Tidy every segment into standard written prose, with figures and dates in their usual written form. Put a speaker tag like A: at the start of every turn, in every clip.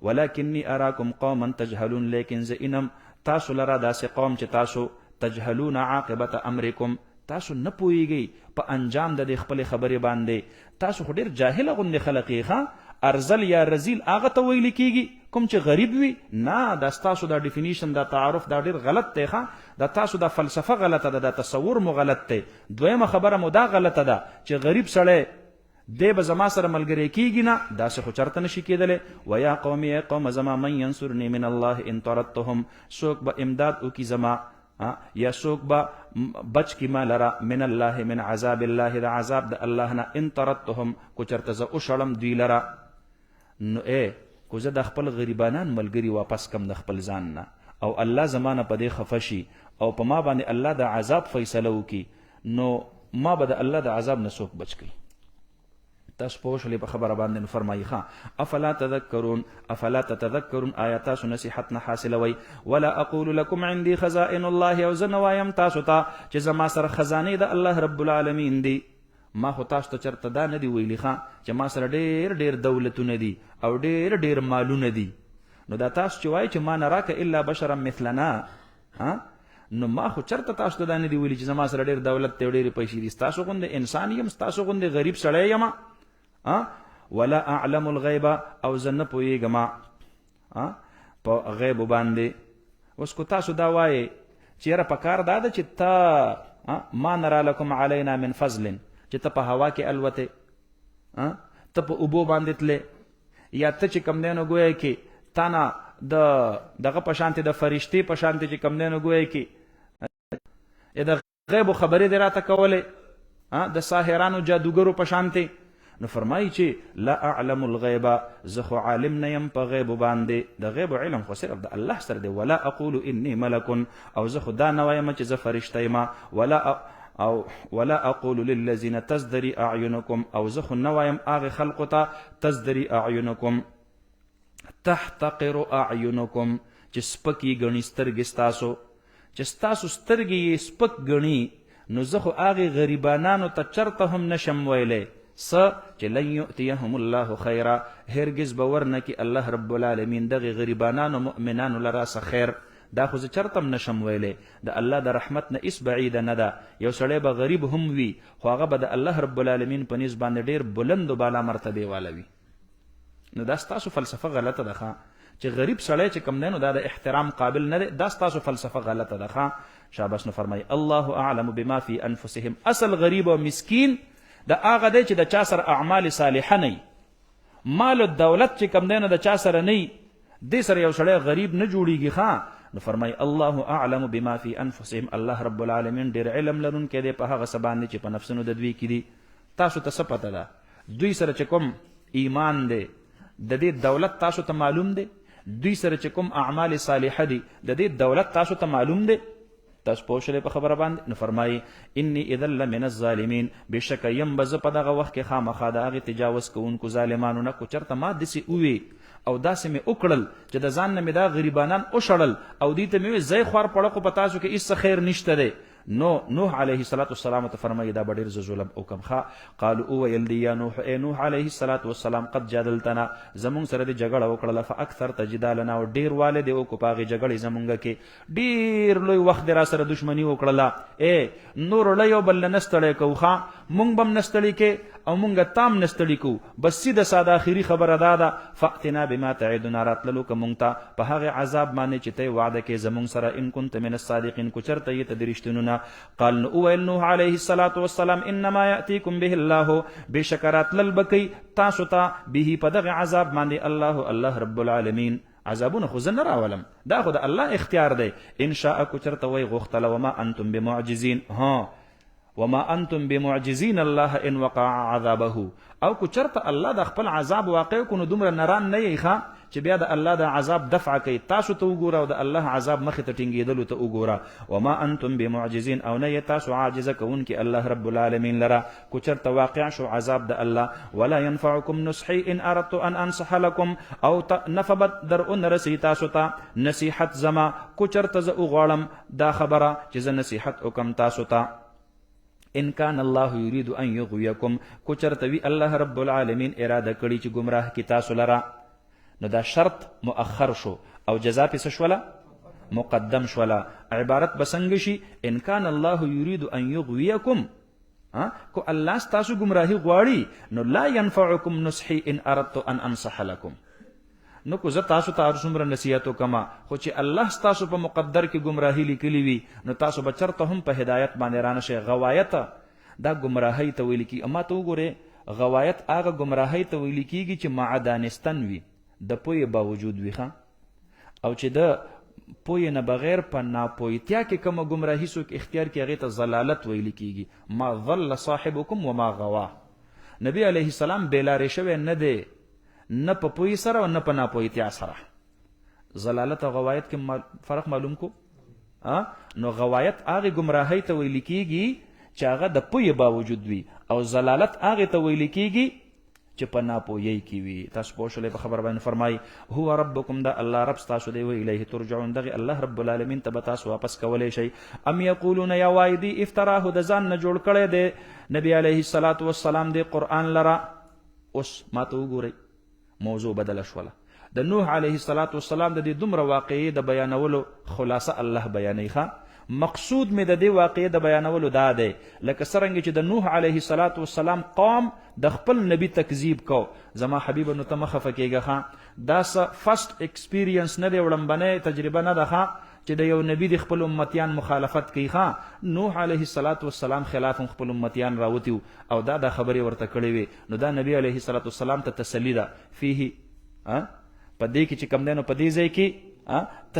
A: ولکنی اراکم قوما تجهلون، لیکن زه انم تاسو لرا داسې قوم چې تاسو تجهلون عاقبت امرکم، تاسو نه پوهیږئ په انجام د خپل خبرې باندې. تاسو خو ډیر جاهل غوندې خلق یې. ښه ارزل یا رزیل هغه ته ویل کیږي کوم چې غریب وي؟ نه، دا تاسو دا ډیفینیشن دا تعارف دا ډیر غلط دی. ښه دا تاسو دا فلسفه غلطه ده، دا تصور مو غلط دی. دویمه خبره مو دا غلطه ده چې غریب سړی دی به زما سره ملګری کیږي، نه داسې خو چرته نشي کېدلی. ویا قوم ای قوم زما من ینصرنی من الله ان طردتهم، څوک به امداد وکړي زما یا څوک به بچ کی ما لرا من الله من عذاب الله د عذاب د الله نه ان طردتهم کو چرته زه وشړم دوی لرا. نو کو زه د خپل غریبانان ملګری واپس کم د خپل ځان نه او الله زمانه په دې خفه شي او په ما باندې الله د عذاب فیصله وکړي، نو ما به د الله د عذاب نه څوک بچ کړي. تاسو پوه شولې په خبره باندې. نو فرمایي افلا تذکرون، افلا تتذکرون، آیا تاسو نصیحت نه حاصلوئ؟ ولا اقول لكم عندي خزائن الله، او زه نه وایم تاسو ته چې زما سره خزانې د الله رب العالمین دي. ما خو تاسو ته چرته دا نه دی ویلي چې ما سره ډیر ډیر دولتونه دي او ډیر ډیر مالونه دي. نو دا تاسو چې وایي چې ما نراک الا بشرا مثلنا، نو ما خو چرته تاسو ته دا نه دی ویلي چې زما سره ډیر دولت دی او ډیرې پیسې دي. تاسو غوندې انسان یم، تاسو غوندې غریب سړی یم. ولا اعلم الغیب، او زه نه پوهیږم په غیب باندې. اوس کو تاسو دا وایي چې یاره په کار دا ده چې ته ما نرا لکم علینا من فضل، چې ته په هوا کې الوتې، ته په اوبو باندې تلې، یا ته چې کم دی نو ګویا کې تا نه دغه په شانتې د فرشتې په شانتې چې کم دی نو ګویا کې د غیبو خبرې دې راته کولې د ساحرانو جادوګرو په شانتې. نو فرمایي چې لا اعلم الغیب، زه خو عالم نه یم په غیب باندې، د غیب علم خو صرف د الله سره دی. ولا اقول انی ملک، او زه خو دا نه وایم چې زه فرشته یم. ولا اقول للذین تزدری اعینکم، او زه خو نه وایم هغه خلقو ته تزدری اعینکم تحتقر اعینکم چې سپکې ګڼي سترګې ستاسو، چې ستاسو سترګې یې سپک ګڼي. نو زه خو هغې غریبانانو ته چرته هم نشم ویلی چې لن یؤتیهم الله خیرا، هرگز به ورنکي الله رب العالمین دغې غریبانانو مؤمنانو لرا څه خیر. دا خو زه چرته هم نشم ویلی. د الله د رحمت نه هېڅ بعیده نه ده. یو سړی به غریب هم وي خو هغه به د الله رب العالمین په نسبت باندې ډېر بلند و بالا مرتبې والا وي. نو دا ستاسو فلسفه غلطه ده چې غریب سړی چې کوم دی نو دا د احترام قابل نه دی. دا ستاسو فلسفه غلطه ده. شاباس. نو فرمایي الله اعلم بما فی انفسهم، اصل غریب او مسکین دا هغه دی چې د چا سره اعمال صالحه نه، مال او دولت چې کم دی نو د چا سره نه، دې سره یو سړی غریب نه جوړیږي. نو فرمای الله اعلم بما فی انفسهم، الله رب العالمین ډیر علم لرونکی دی په هغه څه باندې چې په نفسونو د دوی کې دي. تاسو ته څه پته ده دوی سره چې کوم ایمان دی د دې دولت تاسو ته معلوم دی؟ دوی سره چې کوم اعمال صالحه دي د دې دولت تاسو ته معلوم دی؟ تاسو پوه شئ په خبره باندې. نو فرمایي انی اذا لمن الظالمین، بشک یم به زه په دغه وخت کې خامخا د هغې تجاوز کوونکو ظالمانو نه. کو چېرته ما داسې ووي او داسې مې وکړل چې د ځان نه مې دا غریبانان وشړل او دوی ته مې وویل ځئ خوار پړه خو په تاسو کې هېڅ خیر نشته دی، نو نوح علیه السلام ته فرمایي دا به ډېر زه ظلم وکړم. قالو وویل دی یا نوح، ای نوح علیه السلام قد جادلتنا، زمونږ سره دې جګړه وکړله، فاکثرت جدالنا، او ډېر والی دې وکړو په هغې جګړې زمونږ کې، ډېر لوی وخت دې را سره دشمني وکړله. نور له یو بل نه نه ستړی کوو، مونږ به هم نه ستړي کې او مونږ تام نه ستړي کوو. بس سیده ساده آخري خبره دا ده فأتنا بما تعدنا، راتللو که مونږ ته په هغې عذاب باندې چې ته یې وعده کې زمونږ سره، ان كنت من الصادقین، کو چېرته یې ته د رښتینو. قال نو اویل نوح علیه السلام انما یأتیکم به الله، بېشکه راتلل به کوي تاسو ته به په دغې عذاب باندې الله رب العالمین. عذابونه خو زه نه راولم، دا خو د الله اختیار دی. ان شاء کو چېرته وی غوښتله وما انتم بمعجزین، وما انتم بمعجزین الله ان وقع عذابه، او کو چرته الله د خپل عذاب واقع کو نو دومره نران نه یې چې بیا د الله د عذاب دفع کوي تاسو ته وګوره او د الله عذاب مخې ته ټینګېدلو ته وګوره. وما انتم بمعجزین، او نه یې تاسو عاجزه کوونکي الله رب العالمین لره کو چرته واقع شو عذاب د الله. ولا ينفعکم نصحی ان اردت ان انصح لكم، او نفبت در اون رسی تاسو ته نصیحت زما کو چرته زه وغواړم دا خبره چې زه نصیحت وکم تاسو ته. ان کان الله یرید ان یغویکم، کو چرته وی الله رب العالمین اراده کړي چې گمراه کی تاسو لره. نو دا شرط مؤخر شو او جزا پس شولا مقدم شولا. عبارت بسنگ شي ان کان الله یرید ان یغویکم، کو الله ستاسو گمراهی غواړي نو لا ينفعکم نصحی ان اردت ان انصح لكم، نو کو زه تاسو ته څومره نصیحت وکما خو چې الله ستاسو په مقدر کې گمراهی لیکلی وي نو تاسو بچرته هم په هدایت باندې رانه شي. غوایت دا گمراهی ته ویل کی، اما ته وګوره غوایت هغه گمراهی ته ویل کیږي چې مع دانستان وي، د پوی باوجود وي ښا، او چې د پوی نه بغیر په ناپویتیا کې کوم گمراهی څوک اختیار کوي هغه ته ضلالت ویل کیږي. ما ضل صاحبکم وما غوا. نبی علیه السلام بیلاره شوی نه دی، نه په پوی سره او نه په ناپویتیا سره. ضلالت او غوایت کې فرق معلوم کو. نو غوایت هغه گمراهی ته ویل کیږي چې هغه د پوی باوجود وي، او ضلالت هغه ته ویل کیږي چې په ناپوهی کې وي. تاسو پوه شئ په خبر باندې فرمایي هو ربکم، دا الله رب تاسو دی، و الیه ترجعون، دغه الله رب العالمین ته تاسو واپس کولای شئ. ام یقولون یا وایدی افتراه، د ځان نه جوړ کړی دی نبی علیه الصلاۃ والسلام دی قرآن لرا. اوس ما ته وګورئ موضوع بدل شوله. د نوح علیه الصلاۃ والسلام د دې دومره واقعي د بیانولو خلاصه الله بیانوي. مقصود مې د دې واقعې د بیانولو دا دی لکه څرنګه چې د نوح علیه الصلاۃ والسلام قوم د خپل نبی تکذیب کو. زما حبیب نو ته مخه فکیږه دا فرست ایکسپیرینس نه دی، وړمبنه تجربه نه ده چې د یو نبی د خپل امتیان مخالفت کوي. نوح علیه الصلاۃ والسلام خلاف خپل امتیان راوتیو او دا د خبرې ورته کړې وي، نو دا نبی علیه الصلاۃ والسلام ته تسلی ده فيه په دې کې چې کم دی نو په دې ځای کې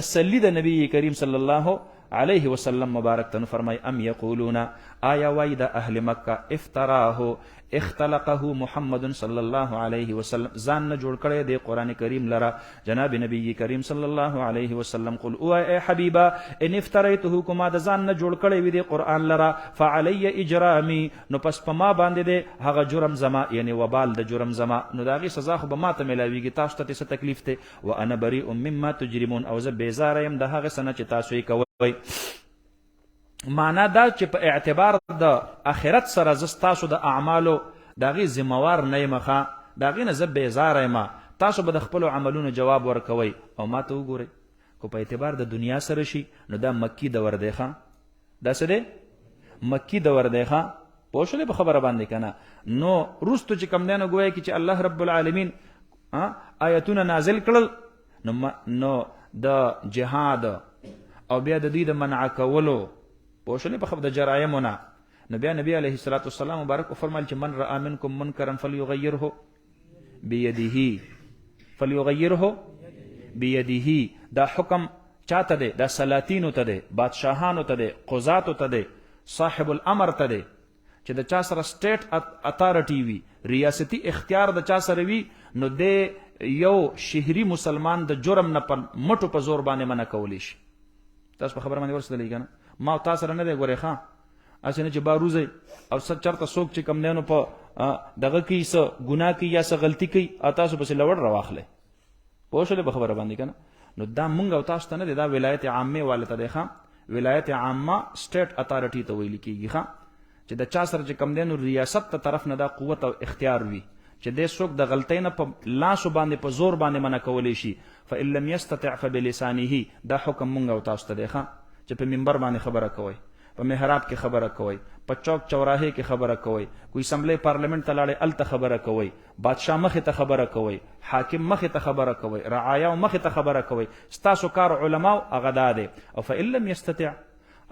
A: تسلی د نبی کریم صلی الله علیه وسلم مبارک تن فرمای ام یقولون آیا وای د اهل مکه افتراه اختلقه محمد صلی الله علیه وسلم، ځان نه جوړ کړی دی قران کریم لرا جناب نبی کریم صلی الله علیه وسلم. قل او ای حبیبا ان افتریته، کما د ځان نه جوړ کړی وی دی قران لرا فعلی اجرامی، نو پس په ما باندې دی هغه جرم زما، یعنی وبال د جرم زما، نو داغي سزا خو به ما ته ملاویږي، تاسو ته څه تکلیف ته. وانا بریء مما تجرمون، او زه بیزار یم د هغه سنه چې تاسو یې کوئ. معنا دا چې په اعتبار د آخرت سره زستاسو د اعمالو داغي ذمہوار نه مخه، داغي نه زه بیزار یم، تاسو به د خپل عملونو جواب ورکوي. او ما ته وګورئ کو په اعتبار د دنیا سره شي نو دا مکی دور دی ښا، دا څه دی مکی دور دی ښا، پوه شولې په خبره باندې کنه. نو روستو چې کم دی نو ګویا کی چې الله رب العالمین آیتونه نازل کړل، نو د جهاد او بیا د دې د منع کولو پوه شولې په خبره د جرایمونه، نو بیا نبی علیه الصلاۃ والسلام مبارک فرمایل چې من رأى منکم منکرا فلیغیره بیده، فلیغیره بیده. دا حکم چاته دی؟ دا سلاطینو ته دی، بادشاهانو ته دی، قضاتو ته دی، صاحب الامر ته دی، چې د چا سره سټیټ اتارټي وي، ریاستی اختیار د چا سره وي، نو د یو شهري مسلمان د جرم نه په مټو په زور باندې منع کولی شي. تاسو په خبره باندې ورسېدلی که نه؟ ما تاسو سره نه دی ګورئ ښه، اسنه چې باروزي او چرته څوک چې کم دینو په دغه کې څه ګناه کوي یا څه غلطي کوي تاسو پسې لوړ راواخلئ، پوه شولې په خبره باندې که نه؟ نو دا مونږ او تاسو ته نه دی، دا ولایت عامه والا ته دی ښه. ولایت عامه سټیټ اتارټي ته ویل کېږي ښه، چې د چا سره چې کم دینو ریاست ته طرف نه دا قوت او اختیار وي چې د څوک د غلطۍ نه په لاسو باندې په زور باندې منع کولی شي. فإن لم يستطع فبلسانه، دا حکم مونږ او تاسو ته دی ښه، چې په منبر باندې خبره کوئ، په محراب کې خبره کوئ، په چوک چوراهه کې خبره کوئ، کوئی اسمبلی پارلیمنت ته لاړې الته خبره کوئ، بادشاه مخې ته خبره کوئ، حاکم مخې ته خبره کوئ، رعایا مخې ته خبره کوئ، ستاسو کار علماء هغه دا دی. او فإن لم يستطع،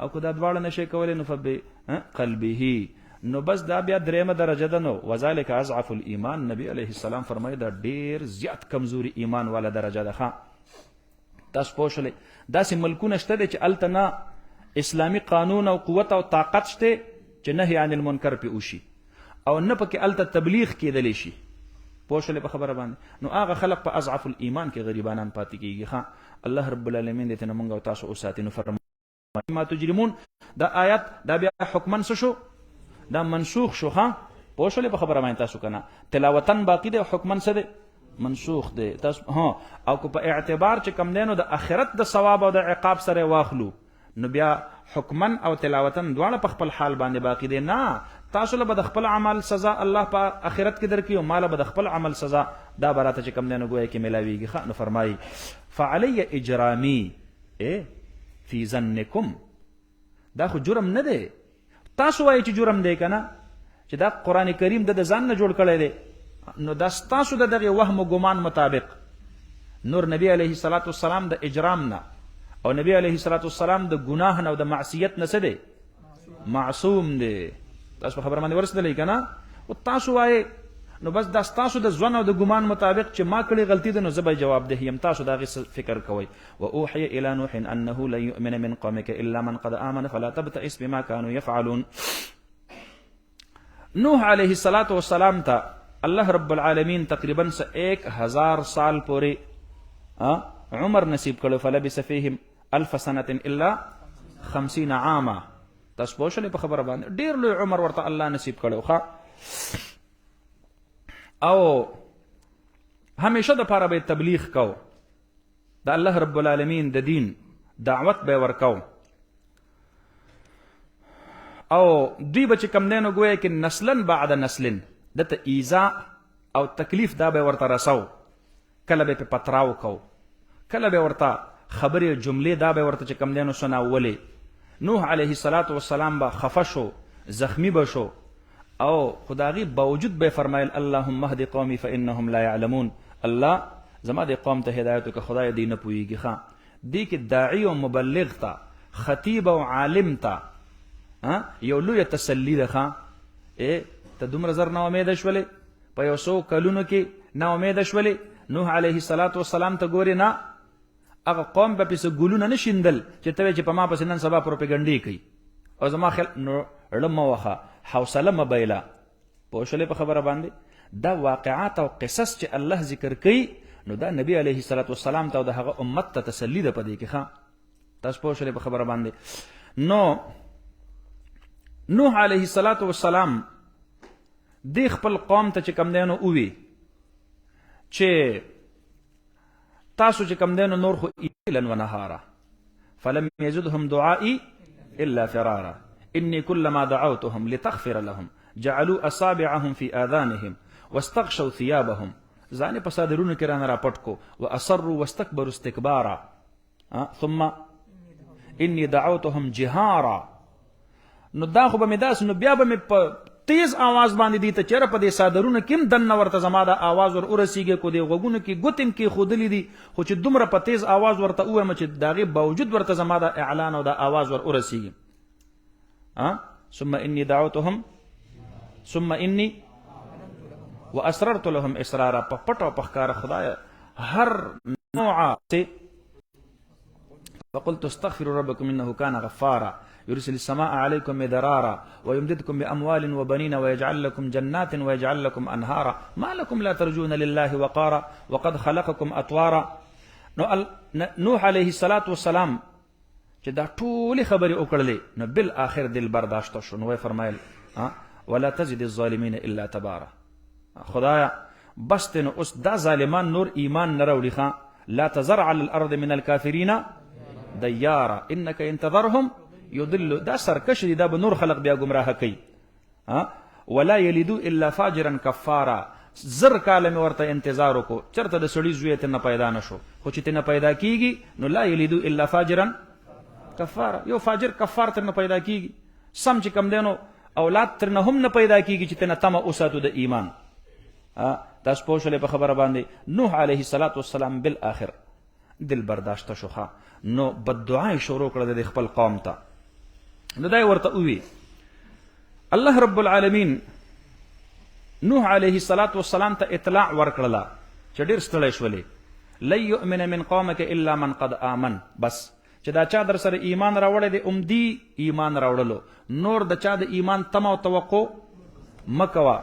A: او که دا دواړه نشي کولی نو فبقلبه، نو بس دا بیا دریمه درجه ده. نو وذلک اضعف الایمان، نبی علیه السلام فرمایي دا ډیر زیات کمزوري ایمان والا درجه ده. تاسو پوه شئ داسې ملکونه شته دي چې الته نه اسلامی قانون او قوت او طاقت شته چې نهي عن المنکر پې وشي، او نه پکې الته تبلیغ کېدلی شي، پوه شولې په خبره باندې. نو هغه خلق په اضعف الایمان کې غریبانان پاتې کېږي. الله رب العالمین دې ته موږ او تاسو وساتي. نو فرمایي ما تجرمون، دا آیات دا بیا حکمن څه شو؟ دا منسوخ شو ښه، پوه شولې په خبره باندې تاسو که نه؟ تلاوتن باقي دی او حکمن څه دی؟ منسوخ دی. تاسو او که په اعتبار چې کم دی نو د آخرت د ثواب او د عقاب سره واخلو، نو بیا حکمن او تلاوتن دواړه په خپل حال باندې باقي دي. نه، تاسو له د خپل عمل سزا الله په آخرت کې درکې او مال به د خپل عمل سزا دا براته چې کم نه گویا کې ملاويږي. نو فرمایي فعلی اجرامی فی ظنکم، دا خو جرم نه دی. تاسو وایي چې جرم دی کنه، چې دا قران کریم د ځان نه جوړ کړی دی، نو دا تاسو د دغه وهم او ګمان مطابق نور نبی علیه الصلاۃ والسلام د اجرام نه او نبی علیه الصلاۃ والسلام د ګناه نه او د معصیت نه څه دی؟ معصوم دی. تاسو خبر باندې ورسېدلې کنه، او تاسو وایي نو بس دا تاسو د ځوان او د ګمان مطابق چې ما کړی غلطی ده نو زه به جواب ده یم. تاسو دا غي فکر کوئ. و اوحي الى نوح انه لن يؤمن من قومك الا من قد امن فلا تبتئس بما كانوا يفعلون. نوح علیہ الصلوۃ والسلام ته اللہ رب العالمین تقریبا 1000 سال پورې عمر نصیب کړو. فلبث فيهم 1000 سنه الا 50 عاما. تاسو په شله په خبره باندې ډیر لوی عمر ورته الله نصیب کړو. او همیشه د پاره به تبلیغ کو، د الله رب العالمین د دین دعوت به ورکو، او دوی به چې کم دینو گویا کې نسلن بعد نسلن دته ایذا او تکلیف دا به ورته رسو. کله به په پتراو کو، کله به ورته خبرې جملې دا به ورته چې کم دینو سناولې. نوح علیه الصلاۃ والسلام به خفه شو، زخمی بشو، او خداغي باوجود به فرمایل اللهم اهد قومي فانهم لا يعلمون. الله زما د قوم ته هدایت وکړه، خدای دې نه پويږي. دې کې داعی او مبلغ ته، خطیب او عالم ته یو لوی تسلی ده. ته دومره زر نه امید شولې، په یو څو کلونو کې نه امید شولې. نوح علیه الصلاۃ والسلام ته ګوري نه، هغه قوم به پس ګلونه نشیندل چې ته چې په ما پس نن سبا پروپاګاندا کوي او زما خل نو علم واخه حوصله مبایلا پوښلې په خبره باندې. دا واقعات او قصص چې الله ذکر کوي نو دا نبی علیه الصلاۃ والسلام ته او دغه امت ته تسلی ده پدې کې. تاسو پوښلې په خبره باندې. نو نوح علیه الصلاۃ والسلام د خپل قوم ته چې کم دینو اووي چې تاسو چې کم دینو نور خو ایلن و نهارا فلم يزدهم دعائي الا فرارا اني كلما دعوتهم لتغفر لهم جعلوا اصابعهم في اذانهم واستغشوا ثيابهم. ځان په صادرونو کې رانه راپټ کو واصروا واستكبروا استكبارا ثم اني دعوتهم جهارا. نو دا خو به مې داس نو بیا به مې په تیز आवाज باندې دي ته چیرې په دې صادرونو کې دنه ورته زما دا आवाज ور ورسیږي کو دې غوګونو کې ګوتم کې خودلې دي خو چې دومره په تیز आवाज ورته وایم چې داغه باوجود ورته زما دا اعلان او دا आवाज ور ورسیږي. ثم اني دعوتهم ثم اني واسررت لهم اسرارا. په پټو په ښکار خدای هر نوع فقلت استغفروا ربكم انه كان غفارا يرسل السماء عليكم مدرارا ويمددكم بأموال وبنين ويجعل لكم جنات ويجعل لكم أنهارا ما لكم لا ترجون لله وقارا وقد خلقكم أطوارا. نوح عليه الصلاة والسلام چې دا ټول خبرې وکړلې نو بل آخر دل برداشت شو. نو فرمایل ولا تزد الظالمين الا تبارا. خدایا بس نو اوس دا ظالمان نور ایمان نه راوړي. لا تزرع على الارض من الكافرين ديارا انك انتظرهم یضل. دا سرکش دي، دا به نور خلق بیا گمراه کوي. ولا یلدو الا فاجرا کفارا. زر کاله مې ورته انتظار وکړو چرته د سړي زوی ته نه پیدا نشو، خو چې ته نه پیدا کیږي نو لا یلدو الا فاجرا کفارا. یو فاجر کفار ته نه پیدا کیږي، سم چې کم دینو اولاد تر نه هم نه پیدا کیږي چې ته نه تمه اوساتو د ایمان. تاسو پوښلې په خبره باندې. نوح علیه الصلاۃ والسلام بالاخر دل برداشت شوخه. نو بدعای شروع کړه د خپل قوم ته. نو دای ورته وی الله رب العالمین نوح علیه الصلاۃ والسلام ته اطلاع ورکړه چې ډیر ستړی شولې. لن یؤمن من قومک الا من قد آمن. بس چې دا چا در سره ایمان راوړی دی دی ایمان راوړلو، نور د چا د ایمان تمه او توقع مکوا.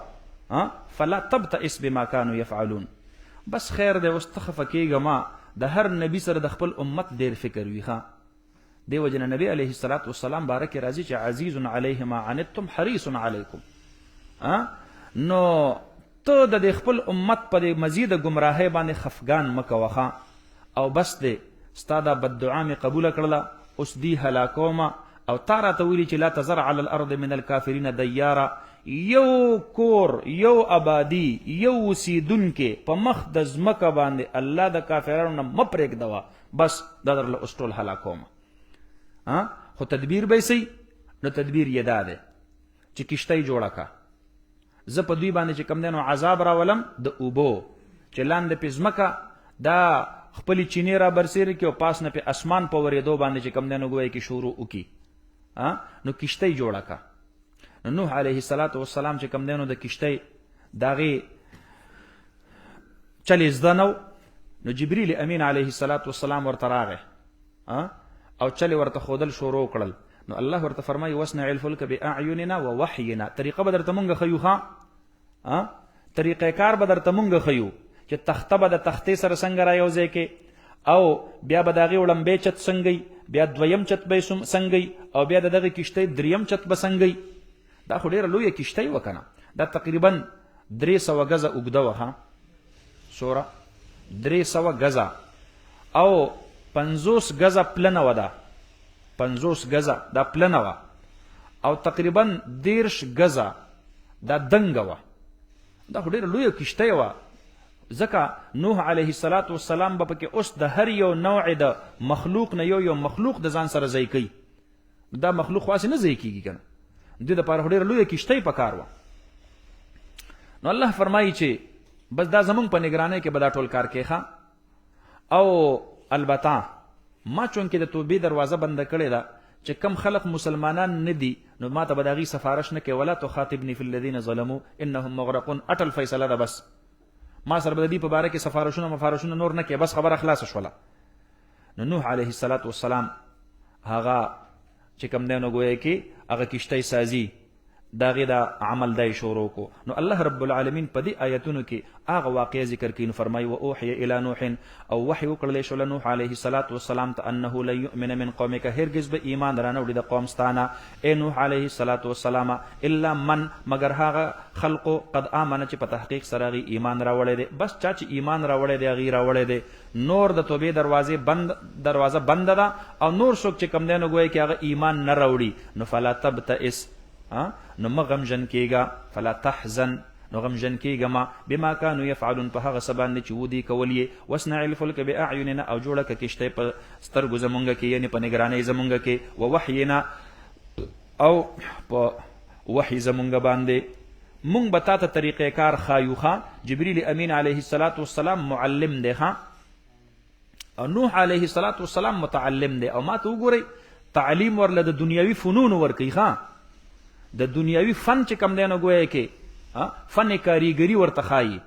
A: فلا تبتئس بما كانوا يفعلون. بس خیر دی اوس تخفه کېږه. ما د هر نبی سره د خپل امت ډیر فکر وي. دیو جن نبی علیه الصلاۃ والسلام بارک راضی چې عزیز علیه ما عنتم حریص علیکم. نو ته د خپل امت په مزید گمراهی باندې خفغان مکوخه او بس دې ستاده بددعا می قبول کړله. اوس دی هلاکوما او تارا تویلی چې لا تزرع علی الارض من الكافرین دیارا یو کور، یو آبادی، یو اوسیدونکې په مخ د ځمکه باندې الله د کافرانو نه مه پرېږدوه، بس دا درله اوس ټول هلاکوم. خو تدبیر به یې نو تدبیر یې دا دی چې کشتۍ جوړه که، زه په دوی باندې چې کم دی نو عذاب راولم د اوبو، چې لاندې پې ځمکه دا خپلې چینې را برسېرې کړي او پاس نه پې اسمان په ورېدو باندې چې کم دی نو ګویا کې شروع وکړي، نو کشتۍ جوړه که. نو نوح علیه السلام چې کم دی نو د کشتۍ د هغې چل یې زده نه نو جبریل امین علیه السلام ورته راغی او چل ورته ښودل شروع کړل. نو الله ورته فرمایي واصنع الفلک باعیننا ووحینا، طریقه به درته مونږ ښیو، طریقه کار به درته مونږ ښیو چې تخته به د تختې سره څنګه را یوځای کې، او بیا به د هغې وړمبی چت څنګه، بیا دویم چت به یې څنګه، او بیا د دغې کشتۍ دریم چت به څنګه. دا خو ډېره لویه کشتۍ وه که نه، دا تقریبا 300 ګزه اوږده وه، څومره 300 ګزه او 50 ګزه پلنه وه، ده 50 ګزه دا پلنه وه او تقریبا 10 ګزه دا دنګه وه. دا خو ډېره لویه کشتۍ وه، ځکه نوح علیه السلام به پکې اوس د هر یو نوع د مخلوق نه یو مخلوق د ځان سره ځای کوي. دا مخلوق خو هسې نه ځای کېږي که نه، دې دپاره خو ډېره لویه کشتۍ په کار وه. نو الله فرمایي چې بس دا زمونږ په نګرانۍ کې به دا ټول کار کوي. او البته ما چونکې د توبې دروازه بنده کړې ده چې کم خلق مسلمانان نه دي نو ما ته به د هغې سفارش نه کوي، ولا تخاطبني فی الذین ظلموا انهم مغرقون، اټل فیصله ده، بس ما سره به د دې په باره کې سفارشونه مفارشونه نور نه کوي، بس خبره خلاصه شوله. نو نوح علیه السلام هغه چې کم دی نو ګویا کې هغه کشتۍ سازي د هغې دا عمل دی شروع کو. نو الله رب العالمین په دې آیتونو کې هغه واقعه ذکر کوي. نو فرمایي واوحي الی نوح، او وحی وکړلی شو له نوح علیه السلام ته انه لن یؤمن من قومک، هرگز به ایمان رانه وړي د قوم ستانه ای نوح علیه السلام، الا من مگر هغه خلقو قد آمنه چې په تحقیق سره هغې ایمان راوړی دی. بس چا چې ایمان راوړی دی هغې راوړی دی، نور د توبې دروازه بنده ده، او نور څوک چې کم دی نو ګویا کې هغه ایمان نه راوړي نو فلا تبتئس، نو مه غمژن کېږه، فلا تحزن، نو غمژن کېږه ما بما کانو یفعلون، په هغه څه باندې چې ودي کول یې. واصنع الفلک باعیننا، او جوړه که کشتۍ په سترګو زمونږ کې، یعنې په نګرانۍ زمونږ کې، ووحینا، او په وحی زمونږ باندې مونږ به تا ته طریقې کار ښایو. جبریل امین علیه السلام معلم دی، او نوح علیه السلام متعلم دی. او ما ته وګورئ تعلیم ورله د دنیاوي فنونو ورکوي، د دنیاوي فن چې کم دی نو ګویا کې فن کاریګري ورته ښایي،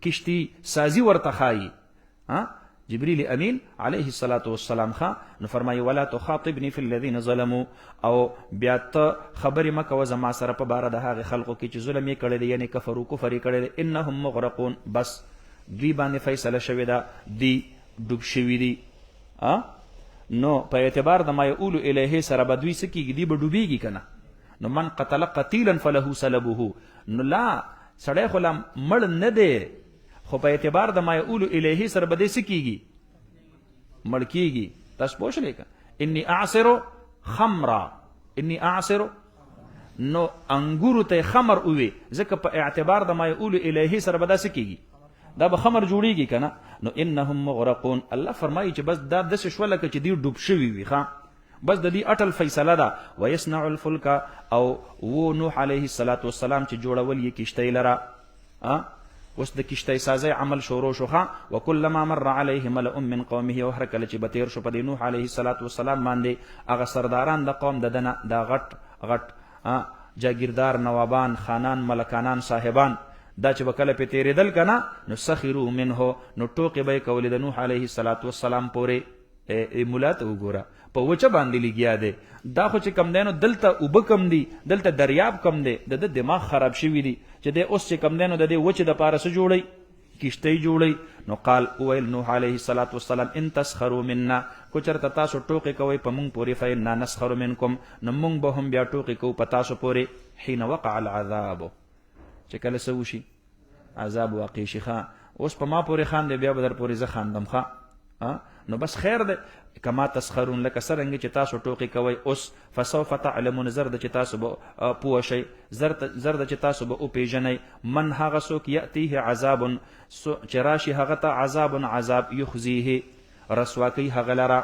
A: کشتي سازي ورته ښایي جبریل امین علیه السلام. نو فرمایي ولا تخاطبني فی الذین ظلموا، او بیا ته خبرې مه کوه زما سره په باره د هغې خلقو کې چې ظلم یې کړی دی، یعنې کفر و کفر یې کړی دی. انهم مغرقون، بس دوی باندې فیصله شوې ده، دوی ډوب شوي دي. نو په اعتبار د ما یقولو الیه سره به دوی څه کېږي، دوی به ډوبېږي که نه. نو من قتل قتیلا فله سلبه، نو لا سړی خو لا مړ نه دی، خو په اعتبار د ما یقولو الیه سره به دی څه کېږي، مړ کېږي. تاسو پوه شوئ که انی اعصر خمرا، انی اعصر، نو انګورو ته خمر ووي، ځکه په اعتبار د ما یقولو الیه سره به دا څه کېږي، دا به خمر جوړېږي که نه. نو انهم مغرقون، الله فرمایي چې بس دا داسې شوه لکه چې دوی ډوب شوي وي، بس د دې اټل فیصله ده. ویصنع الفلک، او و نوح علیه السلام چې جوړول یې کشتۍ لره، اوس د کشتۍ سازۍ عمل شروع شو. وکلما مر علیه ملأ من قومه، او هر کله چې به تېر شو په دې نوح علیه السلام باندې هغه سرداران د قوم د دنه، دا غټ غټ جاگیردار، نوابان، خانان، ملکانان، صاحبان، دا چې به کله پې تېرېدل که نه نو سخروا منه، نو ټوقې به یې کولې د نوح علیه السلام پورې. ملا ته وګوره په وچه باندې لګیا دی، دا خو چې کم دی نو دلته اوبه کم دي، دلته دریاب کم دی، د دماغ خراب شوي دي چې دی اوس چې کم دی نو د دې وچې دپاره څه جوړوي، کشتۍ جوړوي. نو قال وویل نوح علیه السلام ان تسخروا منا، کو چېرته تاسو ټوقې کوئ په مونږ پورې، فانا نسخر منکم، نو مونږ به هم بیا ټوقې کوو په تاسو پورې. حین وقع العذاب، چې کله څه وشي عذاب واقع شي، اوس په ما پورې خاندې بیا به در پورې زه خاندم. نو بس خیر ده. کما تسخرون لکه څرنګه چې تاسو ټوکې کوئ اوس فسوف تعلمون زرد چې تاسو به پوه شئ زرد چې تاسو به وپېژنئ من هغه څوک یأتیه عذاب چې راشي هغه ته عذاب یخزیه رسوا کوي هغه لره.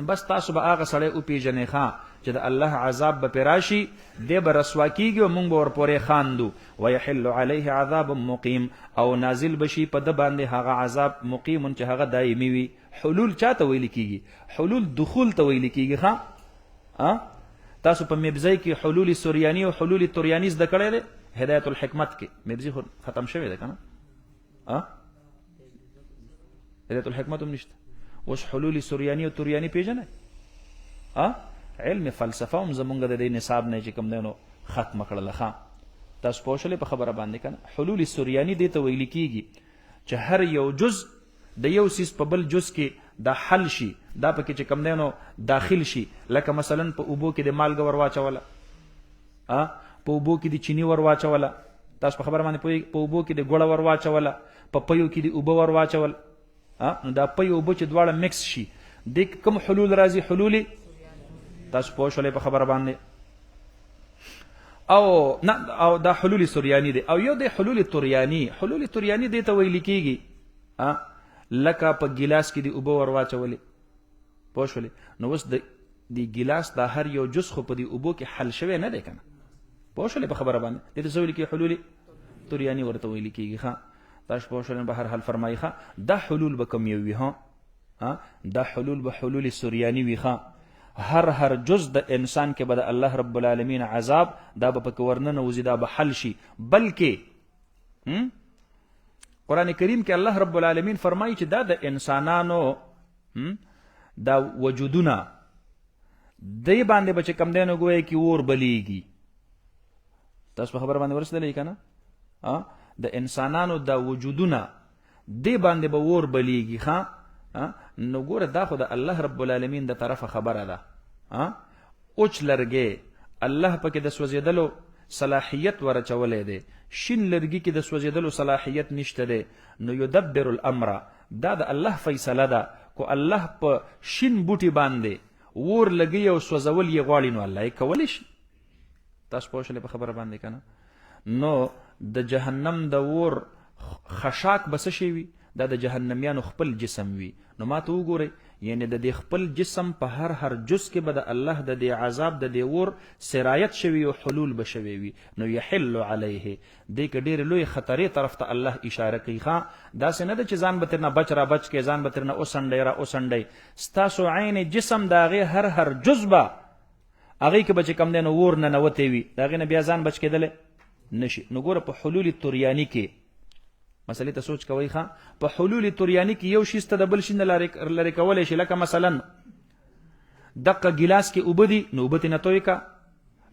A: بس تاسو به هغه سړی وپېژنئ ښه چې د الله عذاب به پرې راشي دی به رسوا کېږي او موږ به ورپورې خاندو. ویحل علیه عذاب مقیم او نازل بشي په ده باندې هغه عذاب مقیم چې هغه دایمي وي. حلول چاته ویل کېږي؟ حلول دخول ته ویل کېږي. ښه تاسو په مبزی کې حلول سوریانی او حلول توریانی زده کړی دی؟ هدایت الحکمت کې مبزی خو ختم شوی دی که نه؟ هدایت الحکمت هم نشته. اوس حلول سوریانی او توریانی پیژنئ؟ علم فلسفه هم زمونږ د دې نصاب نه چې کوم دی نو ختمه کړله. ښه تاسو پوه شولې په خبره باندې که نه؟ حلول سوریانی دې ته ویل کېږي چې هر یو جز د یو سیس په بل جز کې دا حل شي، دا پکې چې کوم دی نو داخل شي. لکه مثلا په اوبو کې د مالګه ور واچوله، په اوبو کې د چینی ور واچوله، تاسو په خبره باندې پوهېږئ، په اوبو کې د ګوړه ور واچوله، په پیو کې د اوبه ور واچول. نو دا پی اوبه چې دواړه مکس شي د کوم حلول راځي؟ حلول تاسو پوه شولې په خبره باندې. او دا حلول سوریانی دی. او یو د حلول توریانی، حلول توریانی دی ته ویل کېږي لکه په ګیلاس کې د اوبه ور واچولې، پوه شولې، نو اوس د ګیلاس دا هر یو جز خو په دې اوبو کې حل شوی نه دی که نه؟ پوه شولې په خبره باندې. دې ته څه ویل کېږي؟ حلول توریانی ورته ویل کېږي. ښه تاسو پوه شولې. به هر حال فرمایي ښه دا حلول به کوم یو وي؟ دا حلول به حلول سوریانی وي. ښه هر جز د انسان کې به د الله رب العالمین عذاب دا به پکې ورننوځي، دا به حل شي. بلکې قرآن کریم کې الله رب العالمین فرمایي چې دا د انسانانو دا وجودونه دی باندې به چې کم دی نو ګویا کې اور بلیږي. تاسو په خبره باندې ورسېدلی که نه؟ د انسانانو دا وجودونه دی باندې به اور بلیږي. ښه نو ګوره دا خو د الله رب العالمین د طرفه خبره ده. اوچ لرګی الله پکې د سوځېدلو صلاحیت ورچولی دی، شین لرګي کې د سوځېدلو صلاحیت نشته دی. نو یدبر الامر دا د الله فیصله ده. کو الله په شین بوټي باندې اور لګي او سوځول یې غواړي نو الله یې کولی شي. تاسو پوه شولې په خبره باندې که نه؟ نو د جهنم د اور خشاک به څه شی وي؟ دا د جهنمیانو خپل جسم وي. نو ما ته وګورئ، یعنی د دې خپل جسم په هر جز کې به د الله د دې عذاب د دې اور سرایت شوي او حلول به شوي وي. نو یحل علیه دې کې ډېرې لوی خطرې طرف ته الله اشاره کوي. ښه داسې نه ده چې ځان به ترنه بچ را بچ کې، ځان به ترنه اوسنډی را اوسنډی. ستاسو عین جسم د هغې هر جز به هغې کې به چې کوم دی نو اور ننوتی وي، د هغې نه بیا ځان بچ کېدلی نشي. نو ګوره په حلول توریانی کې مسئلې ته سوچ کوئ. ښه په حلول توریانی کې یو شیز ته د بل شي نه لرې کولی شي. لکه مثلا دقه ګیلاس کې اوبه دي، نو اوبه ترې نه توی که،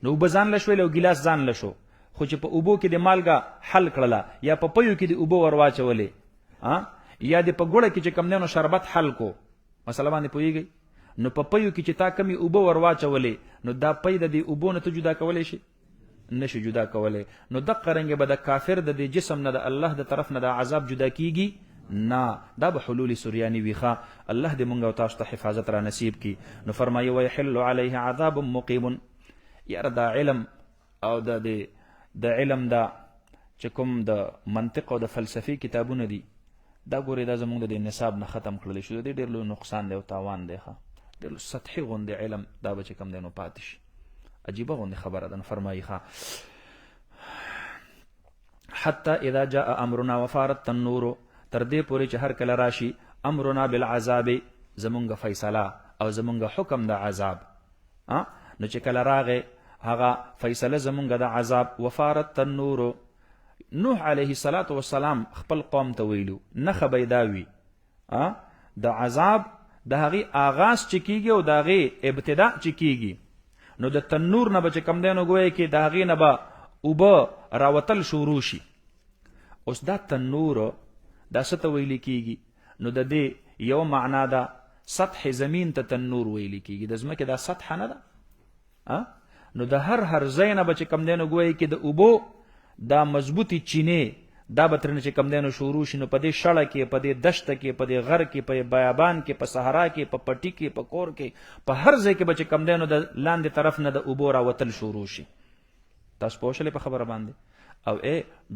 A: نو اوبه ځان له شویل او ګیلاس ځان له شو. خو چې په اوبو کې د مالګه حل کړله یا په پیو کې د اوبه ور واچولې یا د په ګوړه کې چې کوم دی نو شربت حل کو، مسله باندې پوهېږئ، نو په پیو کې چې تا کمې اوبه ور واچولې نو دا پی د دې اوبو نه ته جدا کولی شي؟ نشي جدا کولی. نو دقه رنګې به د کافر د دې جسم نه د الله د طرف نه د عذاب جدا کیږي نه. دا به حلول سوریانی وي. ښه الله دې مونږ او تاسو ته حفاظت را نصیب کی. نو فرمایي ویحل علیه عذاب مقیم. یاره دا علم او د علم دا چې کوم د منطق او د فلسفي کتابونه دي دا ګورې دا زمونږ د دې نصاب نه ختم کړلی شو. د دې ډېر لوی نقصان دی او تاوان دی. ښه ډېر سطحي غوندې علم دا به چې کوم دی نو پاتې شي. عجیبه غوندې خبره ده. نو فرمایي ښه حتی اذا جاء امرنا وفارت النور تر دې پورې چې هر کله راشي امرنا بالعذاب زمونږ فیصله او زمونږ حکم د عذاب. نو چې کله راغې هغه فیصله زمونږ د عذاب وفارت النور، نوح علیه الصلاة والسلام خپل قوم ته ویلو نښه به یې دا وي د عذاب د هغې آغاز چې کېږي او د هغې ابتدا چې کېږي نو د تنور نه به چې کم دی نو ګویا کې د هغې نه به اوبه راوتل شروع شي. اوس دا تنور دا څه ته ویلی کېږي؟ نو د دې یو معنا ده سطح زمین ته تنور ویلی کېږي. د ځمکې دا سطح نه ده. نو د هر ځای نه به چې کم دی نو ګویا کې د اوبو دا مضبوطې چینې دا به ترنه چې کم دی نو شروع شي، نو په دې شړه کې، په دې دشته کې، په دې غر کې، په بیابان کې، په صحرا کې، په پټي کې، په کور کې، په هر ځای کې به چې کم دی نو د لاندې طرف نه د اوبو راوتل شروع شي. تاسو پوه شئ په خبره باندې؟ او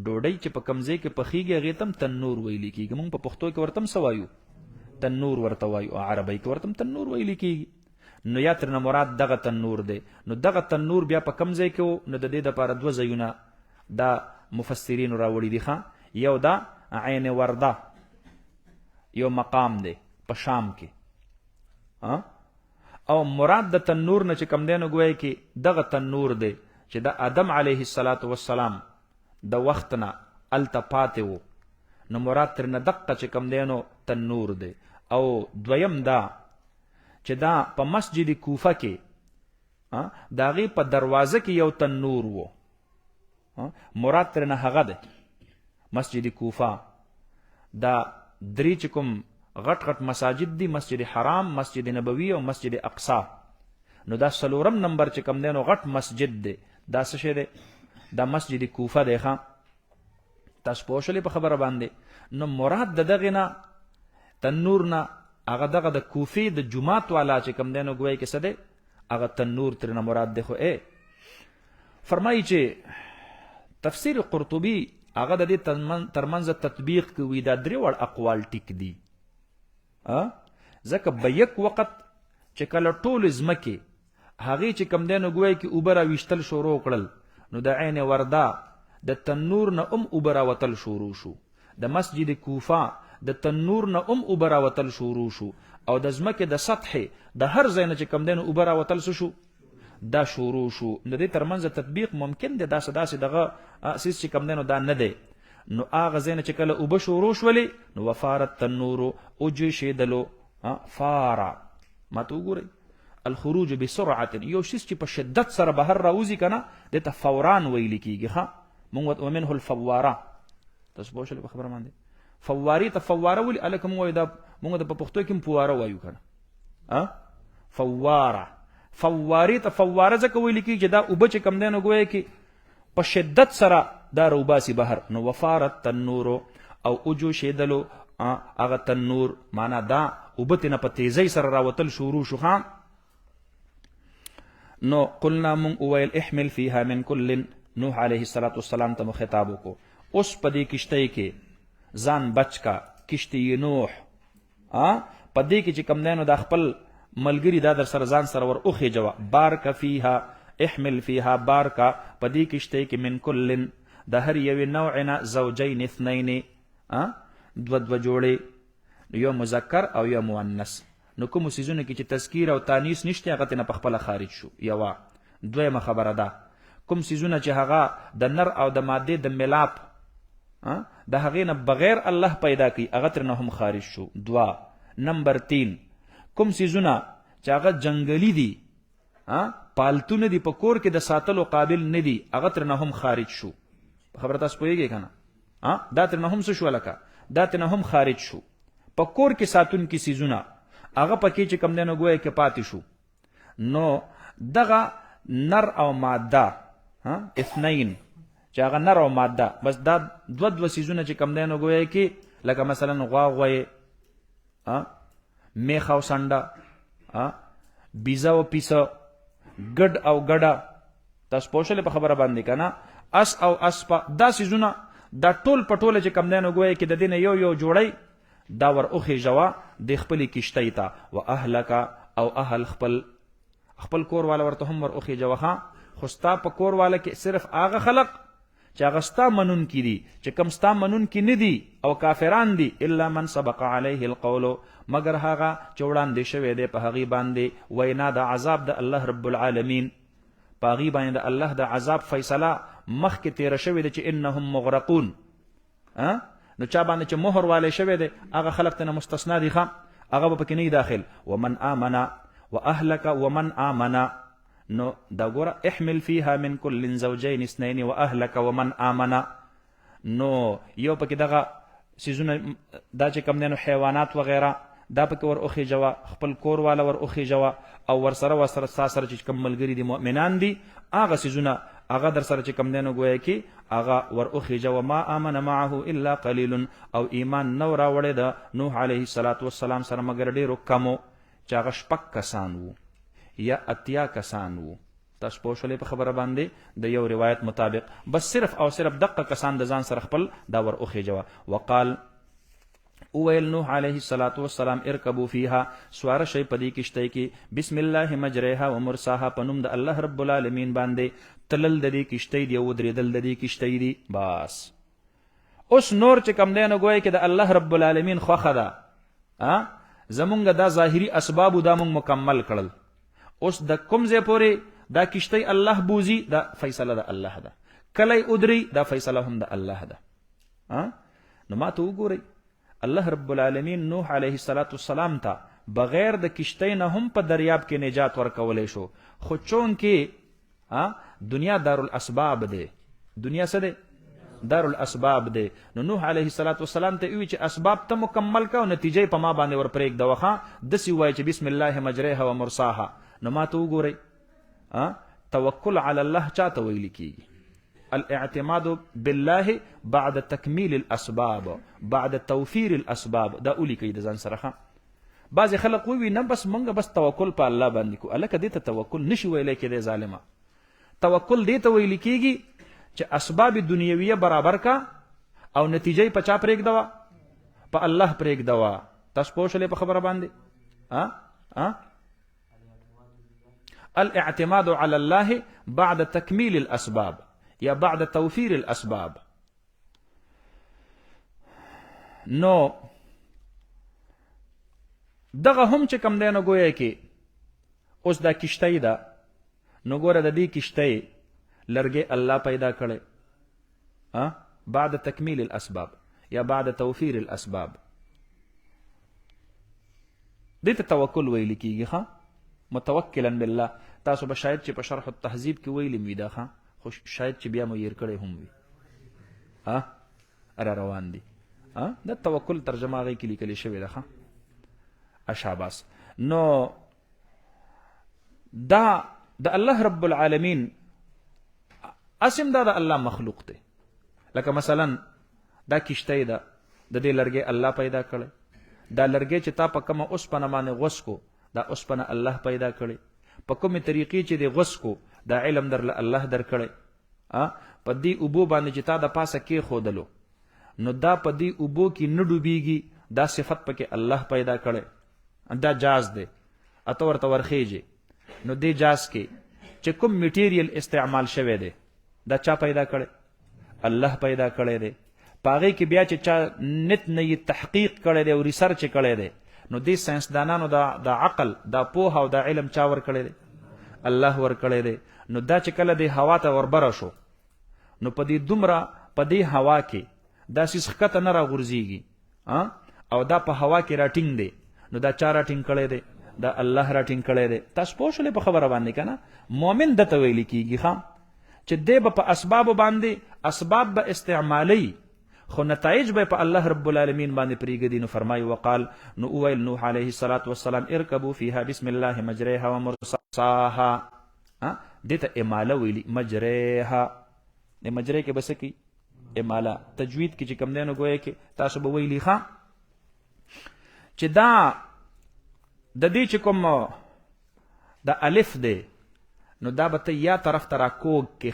A: ډوډۍ چې په کم ځای کې پخیږي هغې ته هم تنور ویلی کېږي. موږ په پښتو کې ورته هم څه وایو؟ تنور ورته وایو، او عربی کې ورته هم تنور ویلی کېږي. نو یا ترنه مراد دغه تنور دی. نو دغه تنور بیا په کم ځای کې و؟ نو د دې دپاره دوه ځایونه دا مفسرینو راوړي دي. یو دا عین ورده یو مقام دی په شام کې، او مراد د تنور نه چې کم دی نو ګویا کې دغه تنور دی چې د آدم علیه السلام د وخت نه الته پاتې و. نو مراد ترنه دقه چې کم دی نو تنور دی. او دویم دا چې دا په مسجد کوفه کې د هغې په دروازه کې یو تنور و. مراد ترنه هغه دی مسجد کوفه. دا درې چې کوم غټ غټ مساجد دي، مسجد حرام، مسجد نبوي او مسجد اقصا، نو دا څلورم نمبر چې کم دی نو غټ مسجد دی. دا څه شی دی؟ دا مسجد کوفه دی. تاسو پوه شولې په خبره باندې؟ نو مراد د دغې نه تنور نه هغه دغه د کوفې د جومات والا چې کم دی نو ګویا کې څه دی؟ هغه تنور ترنه مراد دی. خو فرمایي چې تفسیر قرطبي هغه د دې ترمنځ تطبیق کوي. دا درې وړ اقوال ټیک دي. ځکه به یک وخت چې کله ټول ځمکې هغې چې کم دی نو ګویا کې اوبه راویشتل شروع کړل، نو د عین ورده د تنور نه اوبه راوتل شروع شو. د مسجد کوفه د تنور نه اوبه راوتل شروع شو. او د ځمکې د سطحې د هر ځای نه چې کم دی نو اوبه راوتل شو، دا شروع شو. د دې ترمنځ تطبیق ممکن دی. داسې دغه سیس چې کم دی نو دا نه دی. نو هغه ځای نه چې کله اوبه شروع شولې نو وفارت تنورو وجوشېدلو. فارا ما ته وګورئ، الخروج بسرعه، یو شیز چې په شدت سره بهر راوځي که نه دې ته فوران ویلی کېږي. مونږ ومنه الفواره. تاسو پوه شولې په خبره باندې؟ فوارې ته فواره ولې؟ هلکه مونږ وایو دا مونږ د په پښتو کې هم فواره وایو که نه. فواره، فوارې ته فواره ځکه ویلی کېږي چې دا اوبه چې کم دی نو ګویا کې په شدت سره دا راوباسي بهر. نو وفارت تنورو او وجوشېدلو هغه تنور، معنا دا اوبه ترنه په تیزۍ سره راوتل شروع شو. نو قلنا مونږ وویل احمل فیها من کل، نوح علیه السلام ته مو خطاب وکړو اوس په دې کشتۍ کې ځان بچ کا. کشتۍ نوح په دې کې چې کم دی نو دا خپل ملګري دا در سره ځان سره ور وخېجوه. بارک فیها، احمل فیها بارکا، په دې کشتۍ کې من کل د هر یوې نوع نه زوجین اثنین، دوه جوړې، یو مذکر او یو مؤنث. نو کومو څیزونو کې چې تذکیر او تانیث نشته هغه ترنه پخپله خارج شو. یوه. دویمه خبره ده کوم څیزونه چې هغه د نر او د مادې د ملاپ د هغې نه بغیر الله پیدا کوي هغه ترنه هم خارج شو. دوه. نمبر 3 کوم څیزونه چې هغه جنگلی دي، پالتو نه دي، په کور کې د ساتلو قابل نه دي، هغه ترنه هم خارج شو. خبره تاسو پوهیږئ که نه؟ دا ترنه هم څه شو؟ لکه دا ترنه هم خارج شو. په کور کې ساتونکي څیزونه هغه پکې چې کم دی نو ګویا کې پاتې شو. نو دغه نر او ماده اثنین چې هغه نر او ماده، بس دا دوه څیزونه چې کم دی نو ګویا کې لکه مثلا غوا غوی، میخ او سنډه، بیزه او پیسه، ګډ او ګډه. تاسو پوه شولې په خبره باندې که نه؟ اس او اسپه، دا څیزونه دا ټول په ټوله چې کم دی نو ګویا کې د دې نه یو جوړی دا ور وخېژوه د خپلې کشتۍ ته. و اهلک او اهل خپل کور والا ورته هم ور وخېژوه. خو ستا په کور والا کې صرف هغه خلق چې هغه ستا منونکي دي، چې کم ستا منونکي نه دي او کافران دي. الا من سبق علیه القول، مگر هغه چې وړاندې شوی دی په هغې باندې وینا د عذاب د الله رب العالمین، په هغې باندې د الله د عذاب فیصله مخکې تیره شوې ده چې انهم مغرقون. نو چا باندې چې مهر والی شوی دی هغه خلق ته نه مستثنا دي، هغه به پکې نه داخل. ومن آمن واهلک ومن آمن. نو دا ګوره احمل فیها من کل زوجین اثنین واهلک ومن آمن. نو یو پکې دغه څیزونه دا چې کم دی نو حیوانات وغیره دا پکې ور وخېژوه، خپل کور والا ور وخېژوه، او ورسره ستا سره چې کم ملګري دي مؤمنان دي هغه څیزونه هغه در سره چې کم دینو گویا کې هغه ور اخرج وما امن معه الا قليل، او ایمان نو راوړی د نوح علیه السلام سره مگر ډیرو کمو، چې هغه 6 کسان وو یا 8 کسان وو. تاسو پوه شولې په خبره باندې د یو روایت مطابق، بس صرف او صرف دقه کسان د ځان سره خپل دا ور اخرجوا. وقال اویل نوح علیه السلام ارکبوا فیها، سوار شي پدې کشته کې بسم الله مجریها و مرساها، پنوم د الله رب العالمین باندې تلل د دې کشته دی او درېدل د دې کشته دی. بس اوس نور چې کم دی نو ګویا کې د الله رب العالمین خوښه ده، زمونږ دا ظاهري اسباب دا مونږ مکمل کړل. اوس د کوم ځای پورې دا کشته الله بوزي، دا فیصله د الله ده، کله ادري دا فیصله هم د الله ده. نو ما ته وګورئ، الله رب العالمین نوح علیه السلام ته بغیر د کشتۍ نه هم په دریاب کې نجات ورکولی شو، خو چون کې دنیا دارالاسباب دی، دنیا څه دی؟ دارالاسباب دی. نو نوح علیه السلام ته وی چې اسباب ته مکمل کا او نتیجه په ما باندې ور پرېږده وخه، داسې وایي چې بسم الله مجریها و مرساها. نو ما ته وګورئ، توکل علی الله چاته ویل کیږي؟ الاعتماد بالله بعد تکمیل الاسباب، بعد توفیر الاسباب. دا اولی کوي د ځان سره. بعض خلق وی نه بس مونږ بس توکل په الله باندې کو، الکه دې ته توکل نشي ویلای کېدی ظالما. توکل دې ته ویل کېږي چې اسباب دنیویه برابر کا او نتیجه په چا پرېږدوا؟ په الله پرېږدوا. تاسو پوه شولې په خبره باندې؟ الاعتماد على الله بعد تکمیل الاسباب یا بعد توفیر الاسباب. نو دغه هم چې کم دی نو ګویا کې اوس دا کشتۍ ده، نو ګوره د دې کشتۍ لرګې الله پیدا کړی بعد تکمیل الاسباب یا بعد توفیر الاسباب. دې ته توکل ویل کېږي. متوکلا بالله. تاسو به شاید چې په شرح التهذیب کې ویلي وي دا، خو شاید چې بیا مو ير کړی هم وي. را روان دي. دا توکل ترجمه هغې کې لیکلې شوې ده. اشاباس. نو دا د الله رب العالمین اسم دا د الله مخلوق دی. لکه مثلا دا کشتۍ ده، د دې لرګې الله پیدا کړی. دا لرګې چې تا په کومه اوسپنه باندې غوڅ کو، دا اوسپنه الله پیدا کړی. په کومې طریقې چې دی غوڅ کو، دا علم درله الله در کړی. په دې اوبو باندې چې تا د پاسه کېښودلو، نو دا په دې اوبو کې نه ډوبېږي، دا صفت پکې الله پیدا کړی. دا جاز دی، اته ورته ورخیږي. نو دې جاز کې چې کوم میټیریل استعمال شوی دی، دا چا پیدا کړی؟ الله پیدا کړی دی. په هغې کې بیا چې چا نت نه یې تحقیق کړی دی او ریسرچ کړی دی، نو دې ساینسدانانو دا عقل، دا پوهه او دا علم چا ورکړی دی؟ الله ورکړی دی. نو دا چې کله دې هوا ته وربره شو، نو په دې دومره په دې هوا کې دا سیس ښکته نه راغورځېږي، او دا په هوا کې راټینګ دی. نو دا چا راټینګ کړی دی؟ دا الله راټینګ کړی دی. تاسو پوه شولې په خبره باندې که نه؟ مؤمن دته ویل کېږي چې دی به په اسبابو باندې اسباب به استعمالی، خو نتایج به په الله رب العالمین باندې پرېږدي. نو فرمایي وقال، نو اویل نوح علیه السلام ارکبوا فیها بسم الله مجریها و مرساها. دې ته اماله ویلي، مجریها. مجری کې به څه کوي؟ اماله. تجوید کې چې کوم دی نو ګویا کې تاسو به ویلي چې دا د دې چې کوم د الف دی، نو دا به ته یا طرف ته راکوږ کې،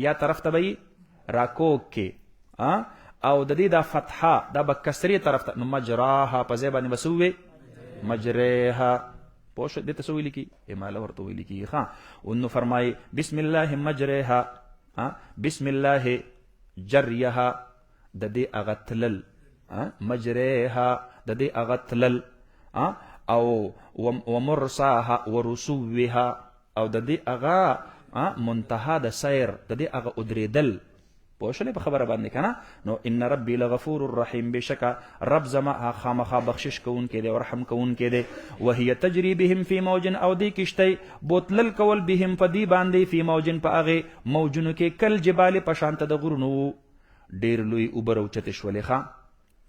A: یا طرف ته به یې راکوږ کې، او د دې دا فتحه دا به کسرې طرف ته. نو مجراها په ځای باندې به څه ووې؟ مجریها. پوه شو؟ دې ته څه ویلي کېږي؟ اماله ورته ویلي کېږي. نو فرمایي بسم الله مجریها، بسم الله جریها، د دې هغه تلل، مجریها د دې هغه تلل، او ومرساها ورسوها، او د دې هغه منتها د سیر، د دې هغه ادریدل. پوه شولې په خبره باندې که نه؟ نو ان ربي لغفور الرحیم، بشکه رب زما خامخا بخشش کوونکی دی او رحم کوونکی دی. وهي تجري بهم فی موج، او دې کشتۍ بوتلل کول بهم په دې باندې فی موجن په هغې موجونو کې کل جبال په شانته د غرونو، ډېر لوی اوبه راوچتې شولې.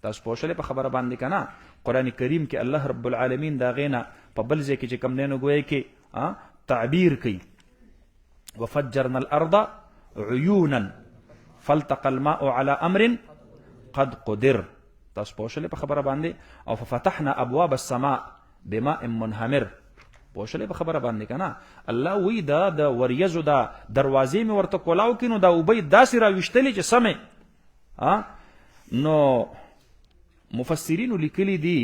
A: تاسو پوه شولې په خبره باندې که نه؟ قرآن کریم کې الله رب العالمین د هغې نه په بل ځای کې چې کوم دی نو ګویا کې تعبیر کوي. وفجرنا الارض عيونا فالتقى الماء على امر قد قدر. تاسو پوښلې په خبره باندې. او ففتحنا ابواب السماء بماء منهمر. پوښلې په خبره باندې کنه. الله وی دا د وریزو دا دروازې می ورته کولاو کینو دا وبې داسې را وشتلې چې سمې. نو مفسرین لیکلي دي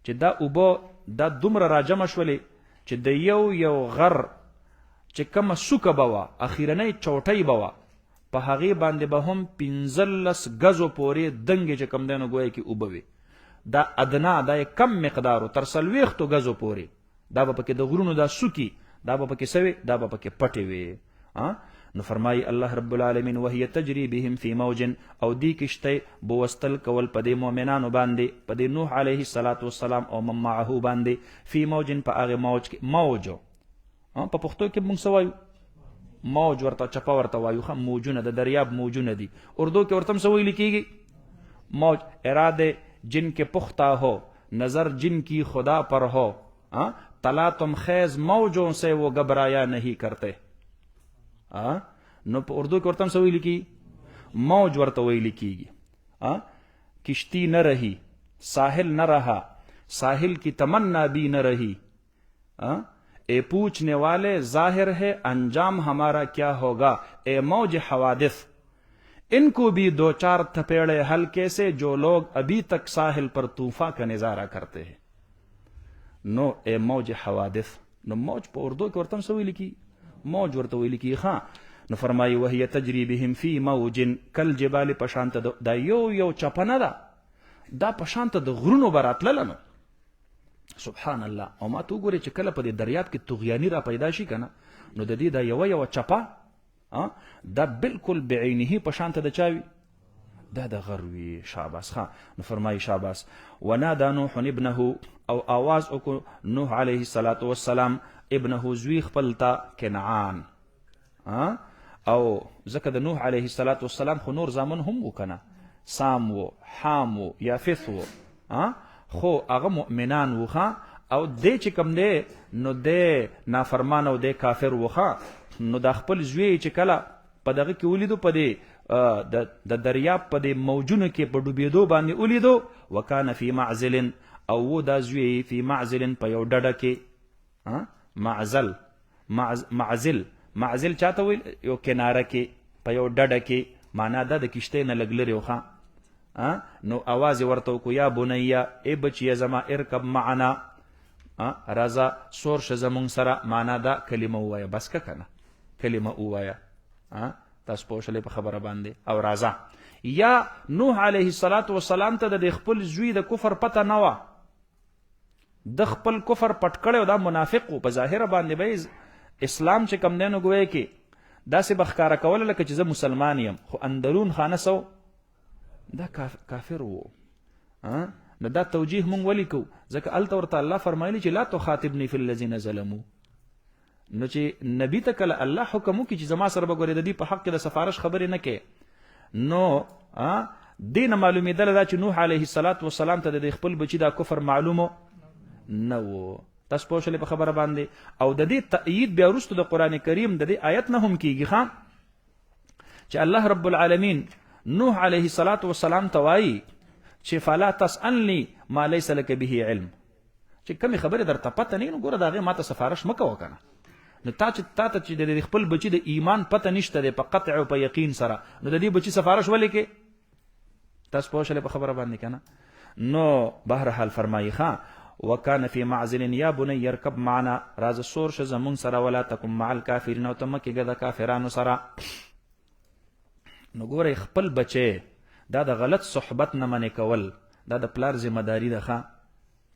A: چې دا اوبه دا دومره راجمع شولې چې د یو غر چې کومه سوکه به وه اخیرنۍ چوټۍ به وه په هغې باندې به هم 15 ګزو پورې دنګې چې کوم دی نو ګویا کې اوبه وي. دا ادنا دا کم مقدارو تر 40 ګزو پورې دا به پکې د غرونو دا سوکي دا به پکې سوي دا به پکې پټې وي. نو فرمایي الله رب العالمین وهي تجري بهم في موج او دی کشته بوستل کول په دې مؤمنانو باندې په دې نوح علیه السلام او من معه باندې فی موج په هغه موج کې موجو په پښتو کې موږ سوایو موج ورته چپا ورته وایو خو موجونه د دریاب موجونه دي. اردو کې ورته سوي لیکيږي موج اراده جن کے پختہ ہو نظر جن کی خدا پر ہو تلا تم خیز موجوں سے وہ گھبرایا نہیں کرتے. نو په اردو کې ورته سوي لیکي موج ورته ویل کیږي. کشتی نہ رہی ساحل نہ رہا ساحل کی تمنا بھی نہ رہی اے پوچھنے والے ظاہر ہے انجام ہمارا کیا ہوگا اے موج حوادث ان کو بھی 2-4 تھپیڑے ہلکے سے جو لوگ ابھی تک ساحل پر طوفان کا نظارہ کرتے ہیں. نو اے موج حوادث نو موج په اردو کې ورته سوي لیکي موج ورته ویل کی ها. نو فرمایي وهي تجري بهم في موج كالجبال پشانت دا یو چپنه ده دا پشانت د غرونو براتل نو سبحان الله. او ما تو ګوري چې کله په دې دریاب کې طغیانی را پیدا شي کنه نو د دې دا یو چپا دا بالکل بعینه پشانت د چاوي دا د غروي شاباس خان. نو فرمایي شاباس ونادى نوح ابنه او आवाज وکړو نوح علیه السلام ابنه زوی خپلتا کنعان. او ځکه د نوح علیه السلام خو نور زامن هم وکنه سام و حام و یافث و خو هغه مؤمنان وخه او دې چې کوم دی نو د نافرمان او د کافر وخه. نو د خپل زوی چې کله په دغه کې ولیدو په دې د دریاب په دې موجونو کې په ډوبېدو باندې ولیدو وکانه فی معزل او دا زوی فی معزل په یو ډډه کې معزل چاته ویل یو کناره کې په یو ډډه کې معنا دا د کشته نه لګ لري وخه. نو आवाज ورته کو یا بنیا ای بچی زما ارکب معنا رضا سور ش زمون سره معنا دا کلمه وایا بس کنه کلمه وایا تاسو پوښلې په خبره باندې او رضا. یا نوح علیه السلام ته د خپل زوی د کفر پته نه و د خپل کفر پټ کړو دا منافق په ظاهر باندې به اسلام چې کم دینو ګوي کې داسې بخکاره کول لکه چې زه مسلمان یم خو اندرون خانه سو دا کافر وو. نو دا توجیه مونږ ولیکو ځکه الته ورته الله فرمایلی چې لا تخاطبني فی الذین ظلموا. نو چې نبی ته کله الله حکم وکړي چې زما سره به ګورې د دې په حق کې د سفارش خبرې نه کې نو دین معلومېدله دا چې نوح علیه السلام ته د خپل بچي دا کفر معلومو نه و. تاسو پوښلې په خبره باندې. او د دې تأیید بیا وروسته د قرآن کریم د دې آیت نه هم کیږي چې الله رب العالمین نوح علیه السلام ته وایي چې فلا تسألنی ما لیس لک به علم چې کومې خبرې درته پته نه نو ګوره د هغې ماته سفارش مه کوه کنه. نو تا ته چې د خپل بچي د ایمان پته نشته دی په قطع او په یقین سره نو د دې بچي سفارش ولې کې. تاسو پوښلې په خبره باندې کنه. نو بهرحال فرمایي وکانه فی معزل یا بنی ارکب معنا راز سور ش زمون سره ولا تکم مع الکافرین او تم کې د کافرانو سره. نو ګوره خپل بچي دا د غلط صحبت نه منې کول دا د پلار ذمہ داری ده.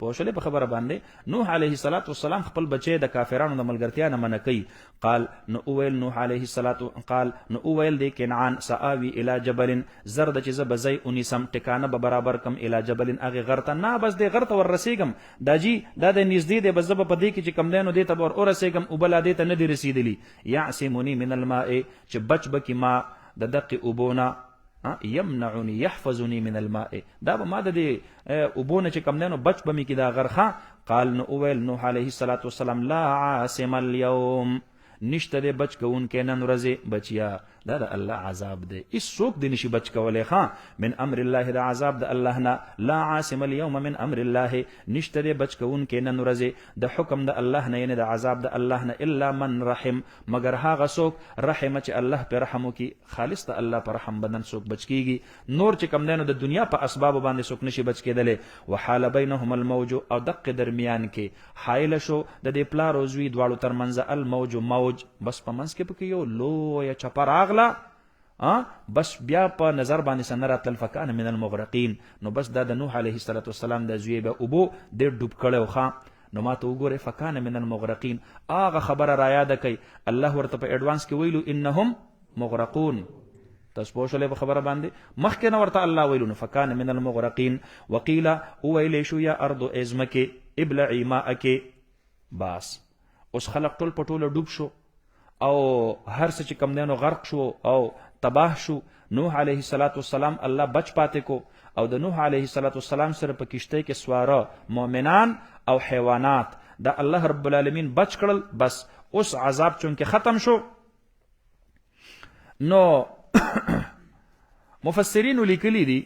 A: پوښلې په خبره باندې. نوح علیه السلام خپل بچي د کافرانو د ملګرتیا نه منع کوي. قال نو اویل نوح علیه السلام قال نو اویل دی کنعان سآوی الی جبل زرد چې ز بزی انیسم ټکانه به برابر کم الی جبل اغه غرته نه بس دی غرته ور رسیدم دا جی دا د نږدې دی بس په دې کې چې کم دینو دی ته ور رسیدم او بل دی ته نه دی رسیدلی. یعصمنی من الماء چې بچ بکی ما د دقه ابونا یمنعنی یحفظنی من الماء دا به ما د دې اوبونه چې کم دینو بچ بمی کې دا غرخه. قال نو اویل نوح علیه السلام لا عاصم اليوم نشته دی بچ کوونکی نن ورځې بچیا دا د الله عذاب دی هیڅوک دی نشي بچ کولی من امر الله د عذاب د الله نه لا عاصم اليوم من امر الله نشته دی بچ کوونکی نن ورځې د حکم د الله نه یعنی د عذاب د الله نه الا من رحم مگر هغه څوک رحم چې الله په رحم وکي خالص د الله په رحم بدن څوک بچ کیږي نور چې کم دینو د دنیا په اسباب باندې څوک نشي بچ کېدلی وحال بینهم الموج او دق درمیان کې حایل شو د دې پلار او زوی دواړو ترمنځ الموج موج بس په منځ کې پکې یو لویه چپه راغله بس بیا په نظر باندې سن راتلل فکان من المغرقین نو بس دا د نوح علیه السلام د زوی به اوبو ډېر ډوب کړی نو ما ته وګوره فکان من المغرقین هغه خبره را یاد کوي الله ورته په اډوانس کې ویلو انهم مغرقون تاسو پوه شولې په خبره باندې مخکې نه ورته الله ویلو نو فکان من المغرقین وقیل ویلې شو یا ارض ازمکه ابلعی ماءک باس اوس خلق ټول په ټوله ډوب شو او هر څه چې کم دینو غرق شو او تباه شو نوح علیه السلام الله بچ پاتې کو او د نوح علیه السلام سره په کشته کې سواره مؤمنان او حیوانات دا الله رب العالمین بچ کړل بس اوس عذاب چونکه ختم شو نو مفسرین لیکلی دي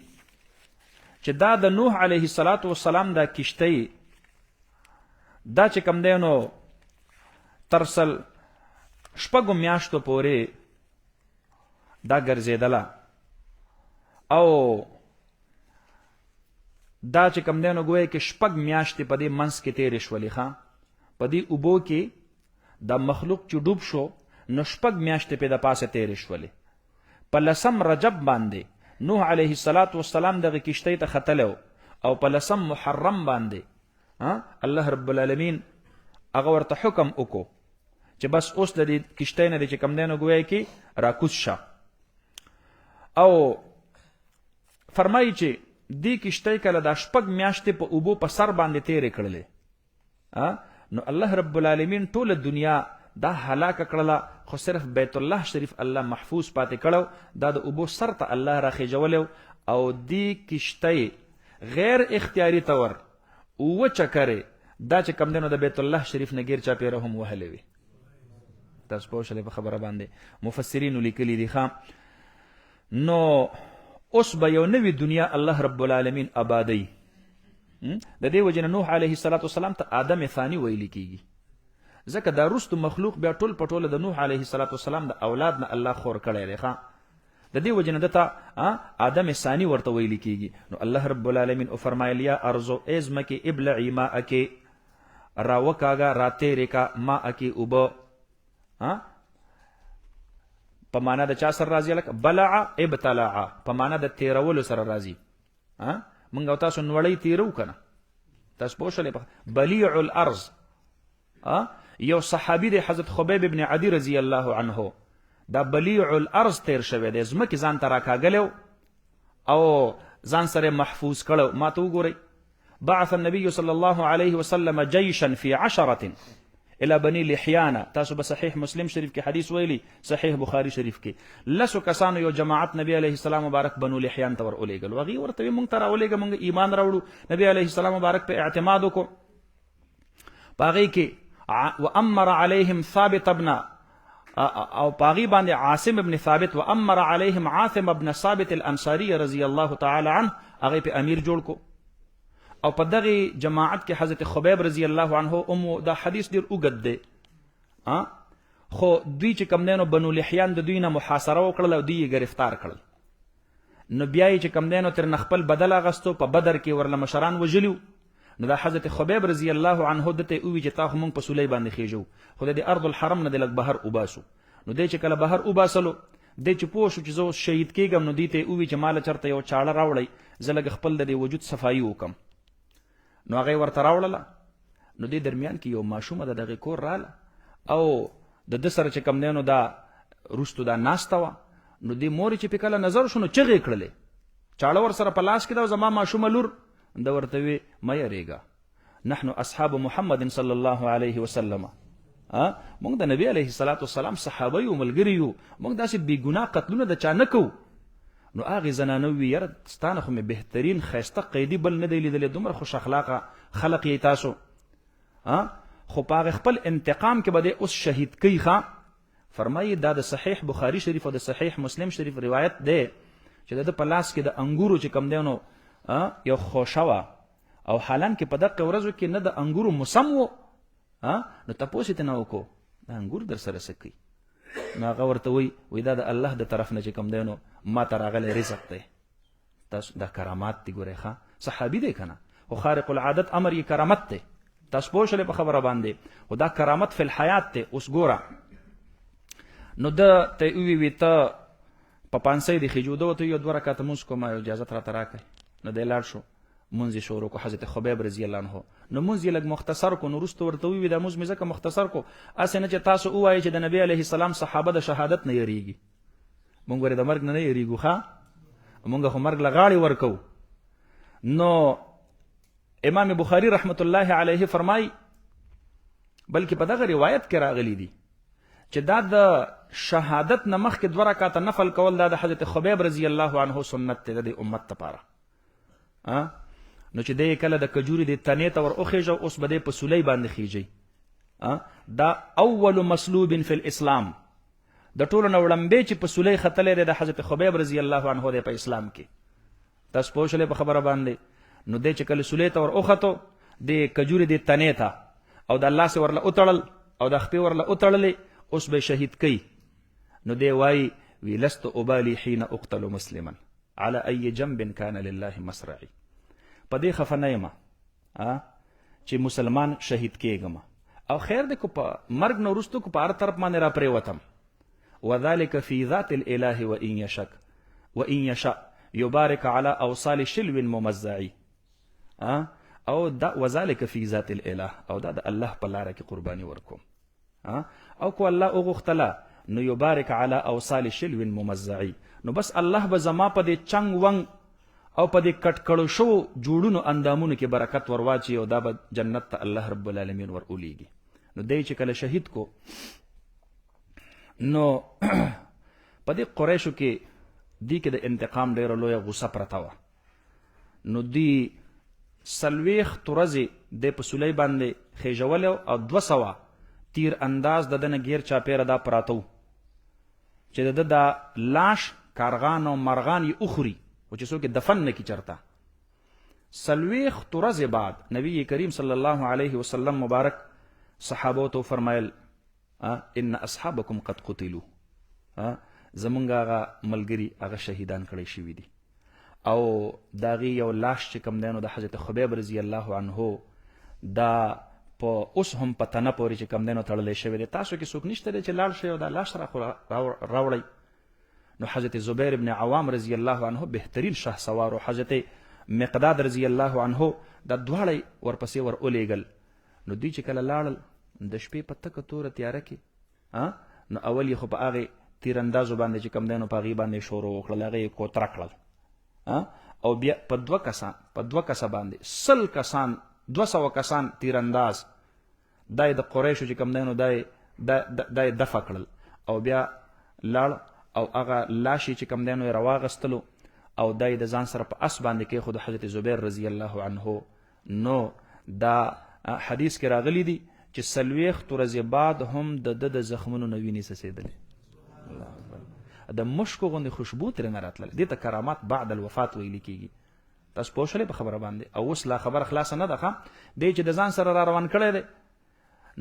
A: چې دا د نوح علیه السلام دا کشته دا چې کم دینو ترسل شپږو میاشتو پورې دا ګرځېدله او دا چې کم دینو ګویا کې شپږ میاشتې په دې منځ کې تېرې شولې په دې اوبو کې دا مخلوق چې ډوب شو نو شپږ میاشتې په د پاسه تېرې شولې په لسم رجب باندې نوح علیه السلام دغه کشتۍ ته ختلی او په لسم محرم باندې الله رب العالمین هغه ورته حکم وکړو چې بس اوس د دې کشتۍ نه چې کم دی نو ګویا کې راکوز شه او فرمایي چې دې کشتۍ کله دا شپږ میاشتې په اوبو په سر باندې تېرې کړلې نو الله رب العالمین ټوله دنیا دا هلاکه کړله خو صرف بیت الله شریف الله محفوظ پاتې کړو دا د اوبو سر ته الله راخېجولی او دې کشتۍ غیر اختیاري طور اوه چکرې دا چې کم دی نو د بیت الله شریف نه غیر چاپېره هم وهلې وي تاسو پوه شولې په خبره باندې مفسرینو لیکلي دي نو اوس به یو نوې دنیا الله رب العالمین آبادوي د دې وجې نه نوح علیه السلام ته آدم ثانی ویل کېږي ځکه دا وروستو مخلوق بیا ټول په ټوله د نوح علیه السلام د اولاد نه الله خور کړی دی د دې وجې نه دته آدم ثانی ورته ویل کېږي نو الله رب العالمین فرمایل یا ارضو ای ځمکې ابلعی ماءک راوکاږه راتېرې کا ماءک اوبه په معنا د چا سره راځي لکه بلع ابتلع په معنا د تیرولو سره راځي موږ او تاسو نوړی تیرو کنه تاسو پوه شولې بلیع الارض یو صحابي دی حضرت خبیب ابن عدی رضی الله عنه دا بلیع الارض تیر شوی دی ځمکې ځان ته راکاږلی او ځان سره محفوظ کړو ما ته وګورئ بعث النبي صلی الله علیه وسلم جیشا فی 10 الى بني لحيانا تاسو به صحیح مسلم شریف کې حدیث ویلی صحیح بخاری شریف کې لسو کسانو یو جماعت نبی علیه السلام مبارک بنو لحیان ته ور اولېږل وغي ورته مونږ ته راولېږه مونږ ایمان راوړو نبی علیه السلام مبارک په اعتماد وکړو پاغي کې وامر عليهم ثابت ابن او پاغي باندې عاصم ابن ثابت وامر عليهم عاصم ابن ثابت الانصاري رضی الله تعالی عنه هغه په امیر جوړ کو او په دغه جماعت کې حضرت خبیب رضی الله عنه دا حدیث ډیر اوږد دی خو دوی چې کم دینو بنو لحیان د دوی نه محاصره وکړل او دوی یې گرفتار کړل نو بیا یې چې کم دینو تر خپل بدل اغستو په بدر کې ورله مشران وجلیو نو دا حضرت خبیب رضی الله عنه دته اوی چې تاسو مونږ په سولې باندې خېجو خو د ارض الحرم نه د لګ بهر وباسو نو دې چې کله بهر وباسلو دې چې پوه شو چې زه شهید کېږم نو دې ته اوی چې مال چرته یو چاړه راوړی زه لږ خپل د وجود صفایي وکم نو هغه ورته راوړله نو دې درمیان کې یو ماشومه د دغه کور رااله او د د سره چې کم دی نو دا روستو دا ناسته وه نو دې مورې چې پې کله نظر شو نو چغې کړلې چاړه ور سره په لاس کې ده زما ماشومه لور د ورته وی مه یریږه نحن اصحاب محمد صلی الله علیه وسلم موږ د نبی علیه السلام صحابه یو ملګري یو موږ داسې بې ګناه قتلونه د چا نه کوو نو هغې زنانه وي یاره ستانه خو مې بهترین ښایسته قیدي بل نه دی لیدلی دومره خوش اخلاقه خلق یې تاسو خو په هغې خپل انتقام کې به دی اوس شهید کوي فرمایي دا د صحیح بخاری شریف او د صحیح مسلم شریف روایت دی چې د په لاس کې د انګورو چې کم دی نو یو خوشه وه او حالان کې په دقه ورځو کې نه د انګورو موسم و نو تپوس یې ترنه وکړو دا انګور در سره څه کوي؟ نو هغه ورته وایي دا د الله د طرف نه چې کوم دی نو ما ته راغلی رزق دی. تاسو دا کرامات دي ګورئ ښه صحابي دی که نه خو خارق العادت امر یې کرامت دی. تاسو پوه شولې په خبره باندې خو دا کرامت فی الحیات دی. اوس ګوره نو ده ته یې وویي ته په پانسۍ د خېجو ده ورته یو 2 رکعته مونځ کوم اجازت راته راکړئ. نو دی لاړ شو مونځ یې شروع کړو حضرت خبیب رضی الله عنه نو مونځ یې لږ مختصر کو. نو وروسته ورته وویي دا مونځ مې ځکه مختصر کو هسې نه چې تاسو ووایئ چې د نبي علیه السلام صحابه د شهادت نه یریږي. مونږ ولې د مرګ نه نه یریږو ښه مونږ خو مرګ له غاړې ورکوو. نو امام بخاری رحمت الله علیه فرمای بلکې په دغه روایت کې راغلی دي چې دا د شهادت نه مخکې 2 رکعاته نفل کول دا د حضرت خبیب رضی الله عنه سنت دی د امت لپاره. نو چې دی کله د کجوري د تنې ته ور وخېژه اوس به دی په سولۍ باندې خېژئ. دا اول مسلوب فی الاسلام د ټولو نه وړاندې چې په سولۍ ختلی دی د حضرت خبیب رضی الله عنه دی په اسلام کې. تاسو پوه شولې په خبره باندې. نو دی چې کله سولۍ ته ور وختو د کجوري د تنې ته او د الله سې ورله وتړل او د خپې ورله وتړلې اوس به شهید کوي. نو دی وایي وی لست ابالي حين اقتل مسلما على اي جنب كان لله مسرعي. په دې خفه نه یم چې مسلمان شهید کېږم او خیر دی کو په مرګ نه وروسته کو په هر طرف باندې را پرېوتم. وذلك في ذات الاله وان يشاء يبارك على اوصال شلو ممزعي. او دا وذلك في ذات الاله او دا د الله په لاره کې قرباني ورکوم. او کو الله وغوښتله نو یبارک علی اوصال شلو ممزعی نو بس الله به زما په دې چنګ ونګ او په دې کټ کړو شو جوړونو اندامونو کې برکت ورواچي او دا به جنت ته الله رب العالمین ور اولیږي. نو دی چې کله شهید کو نو په دې قریشو کې دی کې د انتقام ډیره لویه غوسه پرته وه. نو دی 40 ورځې دی په سولۍ باندې خېژولی او 200 تیر انداز د ده نه ګیر چاپیره دا پراته و چې د ده دا لاش کارغان او مرغان یې اخوري او چې څوک یې دفن نه کي چرته. 40 ورځې بعد نبی کریم صلی الله علیه وسلم مبارک صحابو ته فرمایل ان اصحابکم قد قتلوا زمونږ هغه ملګري هغه شهیدان کړی شوي دي او د هغې یو لاش چې کوم دی نو د حضرت خبیب رضی الله عنه دا په اوس هم په تنه پورې چې کوم دی نو تړلی شوی دی. تاسو کې څوک نشته دی چې لاړ شئ او دا لاش راوړئ. نو حضرت زبیر ابن عوام رضی الله عنه بهترین شه سوار او حضرت مقداد رضی الله عنه دا دواړه ورپسې ور اولیږل. نو دوی چې کله لاړل د شپې په تکه توره تیاره کې نو اول یې خو په هغې تیراندازو باندې چې کوم دی نو په هغې باندې شروع وکړل هغې یې کوتره کړل او بیا په 2 کسه باندې 100 کسان 200 کسان تیرانداز دا یې د قریشو چې کوم دی نو دا یې دفع کړل او بیا لاړ او هغه لاشي چې کوم دی نو یې راواغستلو او دا یې د ځان سره په اس باندې کېښود حضرت زبیر رضی الله عنه. نو دا حدیث کې راغلی دي چې 40 ورځې بعد هم د ده د زخمونو نه وینې څڅېدلې. د مشکو غوندې خوشبو ترې نه راتلل. دې ته کرامات بعد الوفات ویلي کېږي. تاسو پوه شولې په خبره باندې. او اوس لا خبره خلاصه نه ده ښه دی چې د ځان سره را روان کړی دی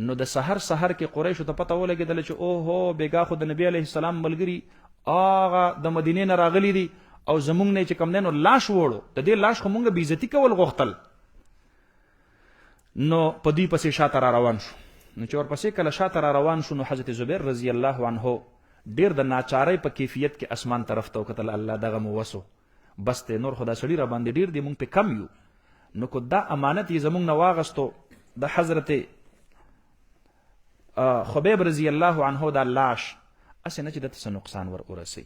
A: نو د سحر کې قریشو ته پته ولګېدله چې اوهو بېګا خو د نبي علیه السلام ملګري هغه د مدینې نه راغلي دي او زمونږ نه چې کوم دی نو لاش وړو د دې لاش خو مونږ بېعزتي کول غوښتل. نو په دوی پسې شاته را روان شو. نو چې ورپسې کله شاته را روان شو نو حضرت زبیر رضی الله عنه ډېر د ناچارۍ په کیفیت کې اسمان طرف ته وکتل. الله دغه مو وسو بس ته نور خدا سړي را باندې ډېر دی مونږ پې کم یو. نو که دا امانت یې زمونږ نه واغستو د حضرت خبیب رضی الله عنه دا لاش اسې نه چې دته څه نقصان ور ورسوي.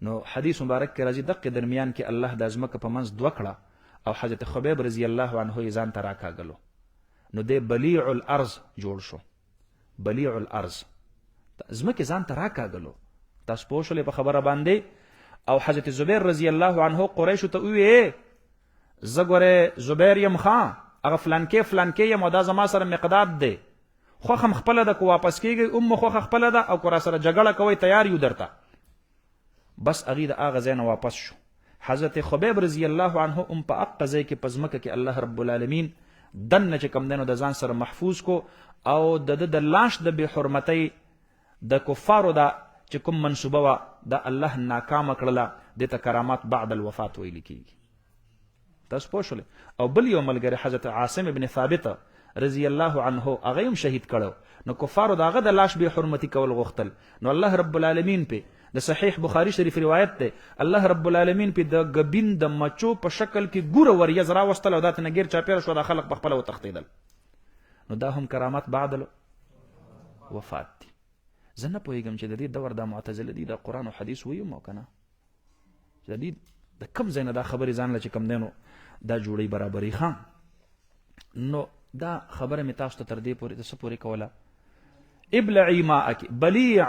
A: نو حدیث مبارک کې راځي دقې درمیان کې الله د ځمکه په منځ 2 کړه او حضرت خبیب رضی الله عنه یې ځان ته راکاږلو. نو دی بلیع الارض جوړ شو. بلیع الارض ځمکې ځان ته راکاږلو. تاسو پوه شولې په خبره باندې. او حضرت زبیر رضی الله عنه قریشو ته وویې زه ګورې زبیر یم ښه هغه فلانکې یم او دا زما سره مقداد دی خوخم خپل ده کو واپس کیږي خوخه خپل ده او کو را سره جګړه کوي تیار یو درته بس اغه د اغه زین واپس شو حضرت خبیب رضی الله عنه په اقزه کې پزمکه کې الله رب العالمین دنه چې کم دنو د ځان سره محفوظ کو او د لاش د به حرمتي د کفارو دا چې کوم منسوبه وا د الله ناکام کړله د کرامات بعد الوفات ویل کیږي تاسو پوښول او بل یو ملګری حضرت عاصم ابن ثابت رضی الله عنه هغه هم شهید کړو نو کفارو داغه د لاش به حرمتي کول غوښتل نو الله رب العالمین په د صحیح بخاری شریف روایت ده الله رب العالمین په د غبین د مچو په شکل کې ګوره وریا زرا وستل او دات نګیر چاپیر شو د خلق په خپل و تختیدل نو دا هم کرامات بعد وفات دي زنه پویګم چې د دې دور د معتزله دي د قران او حدیث ویو مو کنه جدید د کم زینه دا خبري ځان لچ کم دینو دا جوړي برابرۍ خان نو دا خبره می تاسو ته تر دې پورې د سپوري کوله ابلعی ماءک بلیع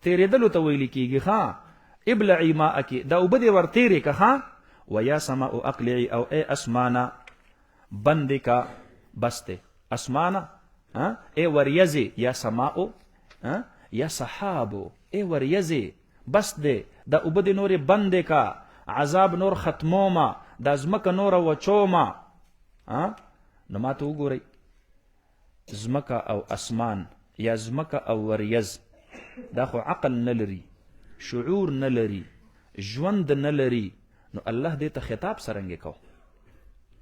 A: تیرې دلو ته ویل کیږي ها ابلعی ماءک دا وبدي ور تیرې که ها ویا سماء اقلعی او ای اسمانا بند کا بسته اسمانا ای وریزی یا سماء یا صحابو ای وریزی بس ده دا وبدي نور بند کا عذاب نور ختموما دا زمکه نور وچوما نو ما ته وګورئ زمکه او اسمان یا زمکه او وریز دا خو عقل نه لري شعور نه لري ژوند نه لري نو الله دې ته خطاب سرنګ کو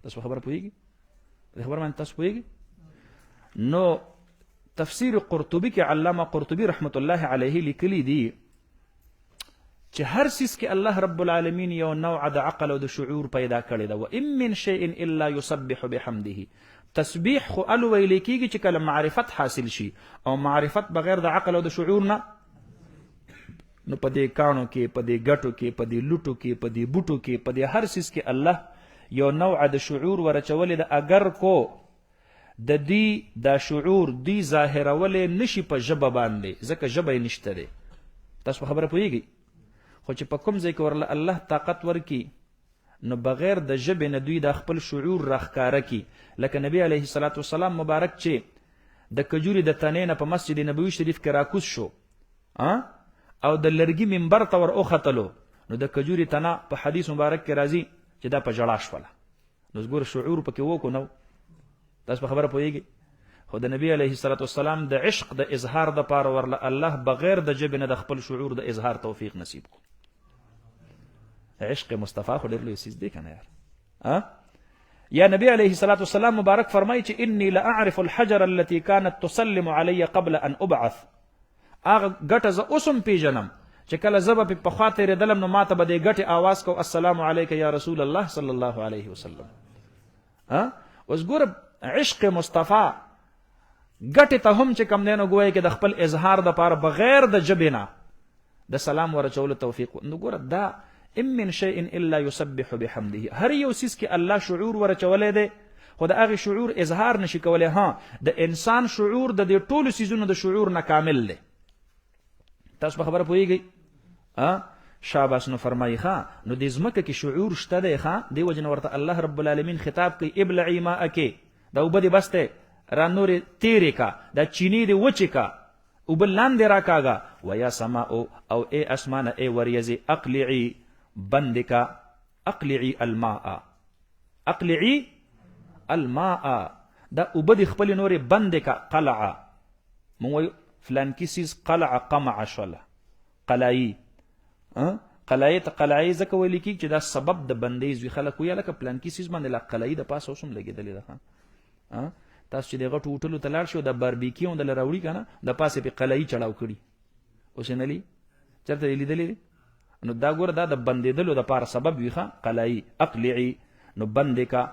A: تاسو خبر پوهیږي د خبر باندې تاسو پوهیږي نو تفسیر قرطبی کې علامه قرطبی رحمت الله علیه لیکلی دی چې هر سیس کې الله رب العالمین یو نوع د عقل او د شعور پیدا کړی دا و ان من شیء الا یسبح بحمده تسبیح خو الو ویل کیږي چې کله معرفت حاصل شي او معرفت بغیر د عقل او د شعور نه نو پدې کانو کې پدې ګټو کې پدې لټو کې پدې بوټو کې پدې هر سیس کې الله یو نوع د شعور ورچولې د اگر کو د دې د شعور دی ظاهرولې نشي په ژبه باندې ځکه ژبه نشته ده تاسو خبره پوهیږئ خو چې په کوم ځای کې ورله الله طاقت ورکی نو بغیر د ژبې نه دوی د خپل شعور راښکاره کی لکه نبی علیه الصلاة والسلام مبارک چې د کجوري د تنې نه په مسجد نبوي شریف کې راکوز شو او د لرګي منبر ته ور اوختلو نو د کجوري تنه په حدیث مبارک کې راځي چې دا په جړا شوله نو زګور شعور پکې وکړو نو تاسو په خبره پوهیږئ خو د نبی علیه الصلاة والسلام د عشق د اظهار د پاره ورله الله بغیر د ژبې نه د خپل شعور د اظهار توفیق نصیب کو عشق مصطفی خو ډېر لوی سیز دی کنه یار یا نبی علیه الصلاة والسلام مبارک فرمایي چې انی لاعرف الحجر التي كانت تسلم علي قبل ان ابعث هغه ګټه زه اوسم پیژنم چې کله زه به په خوا تېرېدلم نو ماته به دې ګټې آواز کو السلام علیک یا رسول الله صلی الله علیه وسلم اوس ګوره عشق مصطفی ګټې ته هم چې کم دی نو ګویا کې د خپل اظهار دپاره بغیر د ژبې نه د سلام ورچولو توفیق نو ګوره دا ام من شیء الا یسبح بحمده هر یو سیس کې الله شعور ورچولی دی خو د هغې شعور اظهار نشي کولی د انسان شعور د دې ټولو سیزونو د شعور نه کامل دی تاسو په خبره پوهیږئ شاباس نو فرمایي نو د ځمکه کې شعور شته دی دې وجې نه ورته الله رب العالمین خطاب کوي ابلعی ماءک دا اوبه دې بس دی را نورې تیرې کا دا چینې دې وچې کا اوبه لاندې راکاږه ویا سماء او ای اسمانه ای وریځې اقلعی بند کا اقلعی الماء اقلعی الماء دا اوبه دې خپلې نورې بند کا قلعه مونږ وایو فلان کیسیز قلع قمع شوله قلعی قلعی ته قلعی ځکه ویل کېږي چې دا سبب د بندیز وي خلک وایي لکه پلان کیسیز باندې لا قلعی د پاسه اوس هم لګېدلې ده تاسو چې د غټو هوټلو ته لاړ شئ د باربیکیو دله راوړي که نه د پاسې پې قلعی چړاو کړي اوس یې نه لي چېرته یې لیدلې دي نو دا ګوره دا د بندېدلو دپاره سبب وي قلعی اقلعی نو بندې کا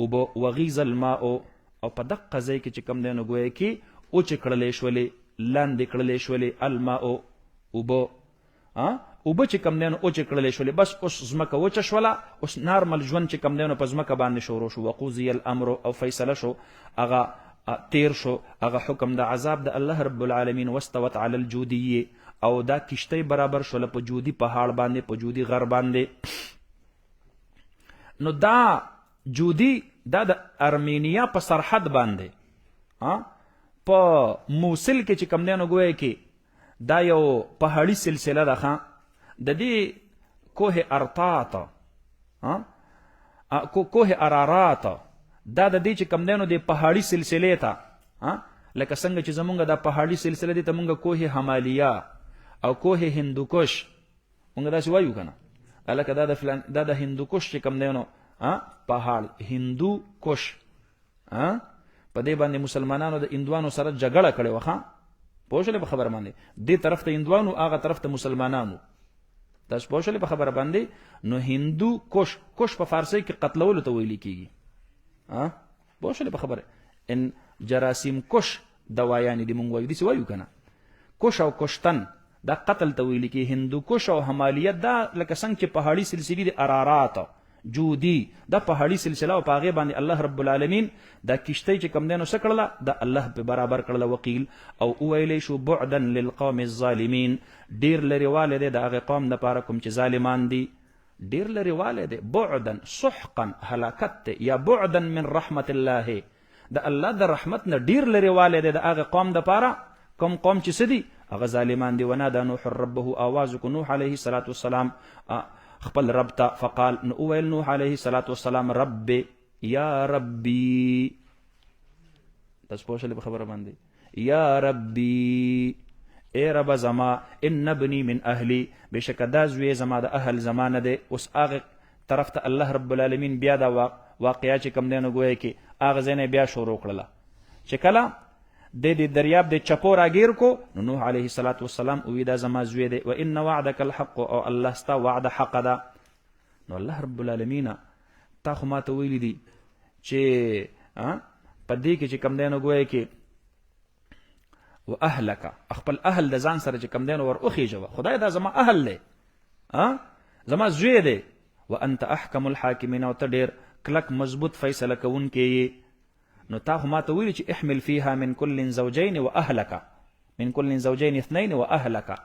A: اوبه وغیظ الماء او په دقه ځای کې چې کوم دی نو ګویا کې اوچې کړلې شولې لاندې کړلې شولې الماء اوبه اوبه چې کم دی نو اوچې کړلې شولې بس اوس ځمکه وچه شوله اوس نارمل ژوند چې کم دی نو په ځمکه باندې شروع شو وقضي الامر او فیصله شو هغه تیر شو هغه حکم د عذاب د الله رب العالمین واستوت علی الجودیه او دا کشتۍ برابر شوله په جودي پهاړ باندې په جودي غر باندې نو دا جودي دا د ارمینیا په سرحد باندې په موصل کې چې کم دی نو ګویا کې دا یو پهاړي سلسله ده ښه. د دې کوه ارطات کوه ارارات دا د دې چې کم دی نو د پهاړي سلسلې ته لکه څنګه چې زمونږ دا پهاړي سلسله دي ته مونږ کوه همالیه او کوه هندوکش مونږ داسې وایو که نه لکه دا د هندوکش چې کم دی نو پهاړ هندوکش په دې باندې مسلمانانو د هندوانو سره جګړه کړې وه پوه شولې په خبره باندې دې طرف ته هندوانو هغه طرف ته مسلمانانو تاسو پوه شولې په خبره باندې نو هندوکش کوش په فارسی کې قتلولو ته ویل کېږي پوه شولې په خبره ان جراثیم کش دوايانې دي مونږ وایو داسې وایو که نه کش او کشتن دا قتل ته ویل کېږي هندوکش او همالیت دا لکه څنګه چې پهاړي سلسلې دي ارارات جودي دا پهاړي سلسله او پاغه باندې الله رب العالمین دا کشته چې کم دینو سکړه دا الله په برابر کړله وکیل او ویلې شو بعدا للقوم الظالمین ډیر لري والده دا هغه قوم د پاره کوم چې ظالمان دي ډیر لري والده بعدا سحقا هلاکت یا بعدا من رحمت الله دا الله د رحمت نه ډیر لري والده دا هغه قوم د پاره کوم قوم چې سدي هغه ظالمان دي. ونادى نوح ربه آواز کو نوح علیه الصلاۃ والسلام خپل رب ته فقال نو ویل نوح علیه الصلاۃ والسلام رب یا ربی تاسو پوه شئ په خبره باندې یا ربی اے رب زما ان ابنی من اهلی بشک دا زوی زما د اهل زمانه ده. اوس هغه طرف ته الله رب العالمین بیا دا واقعیا چې کم دی نو ګویا کې هغه ځای بیا شروع کړله چې کله د دې دریاب د چپو راګیر کو نو نوح علیه الصلاۃ والسلام وی دا زما زوی دی و ان وعدک الحق او الله ستا وعده حق ده. نو الله رب العالمین تا خو ماته ویلی دي چې په دې کې چې کم دی نو ګویا کې و اهلک خپل اهل د ځان سره چې کم دی نو ور اوخیږه خدای دا زما اهل دی زما زوی دی وانت احکم الحاکمین او ته ډیر کلک مضبوط فیصله کوونکی نو تا خو ماته ویلي چې احمل فيها من كل زوجين واهلك من كل زوجين اثنين واهلك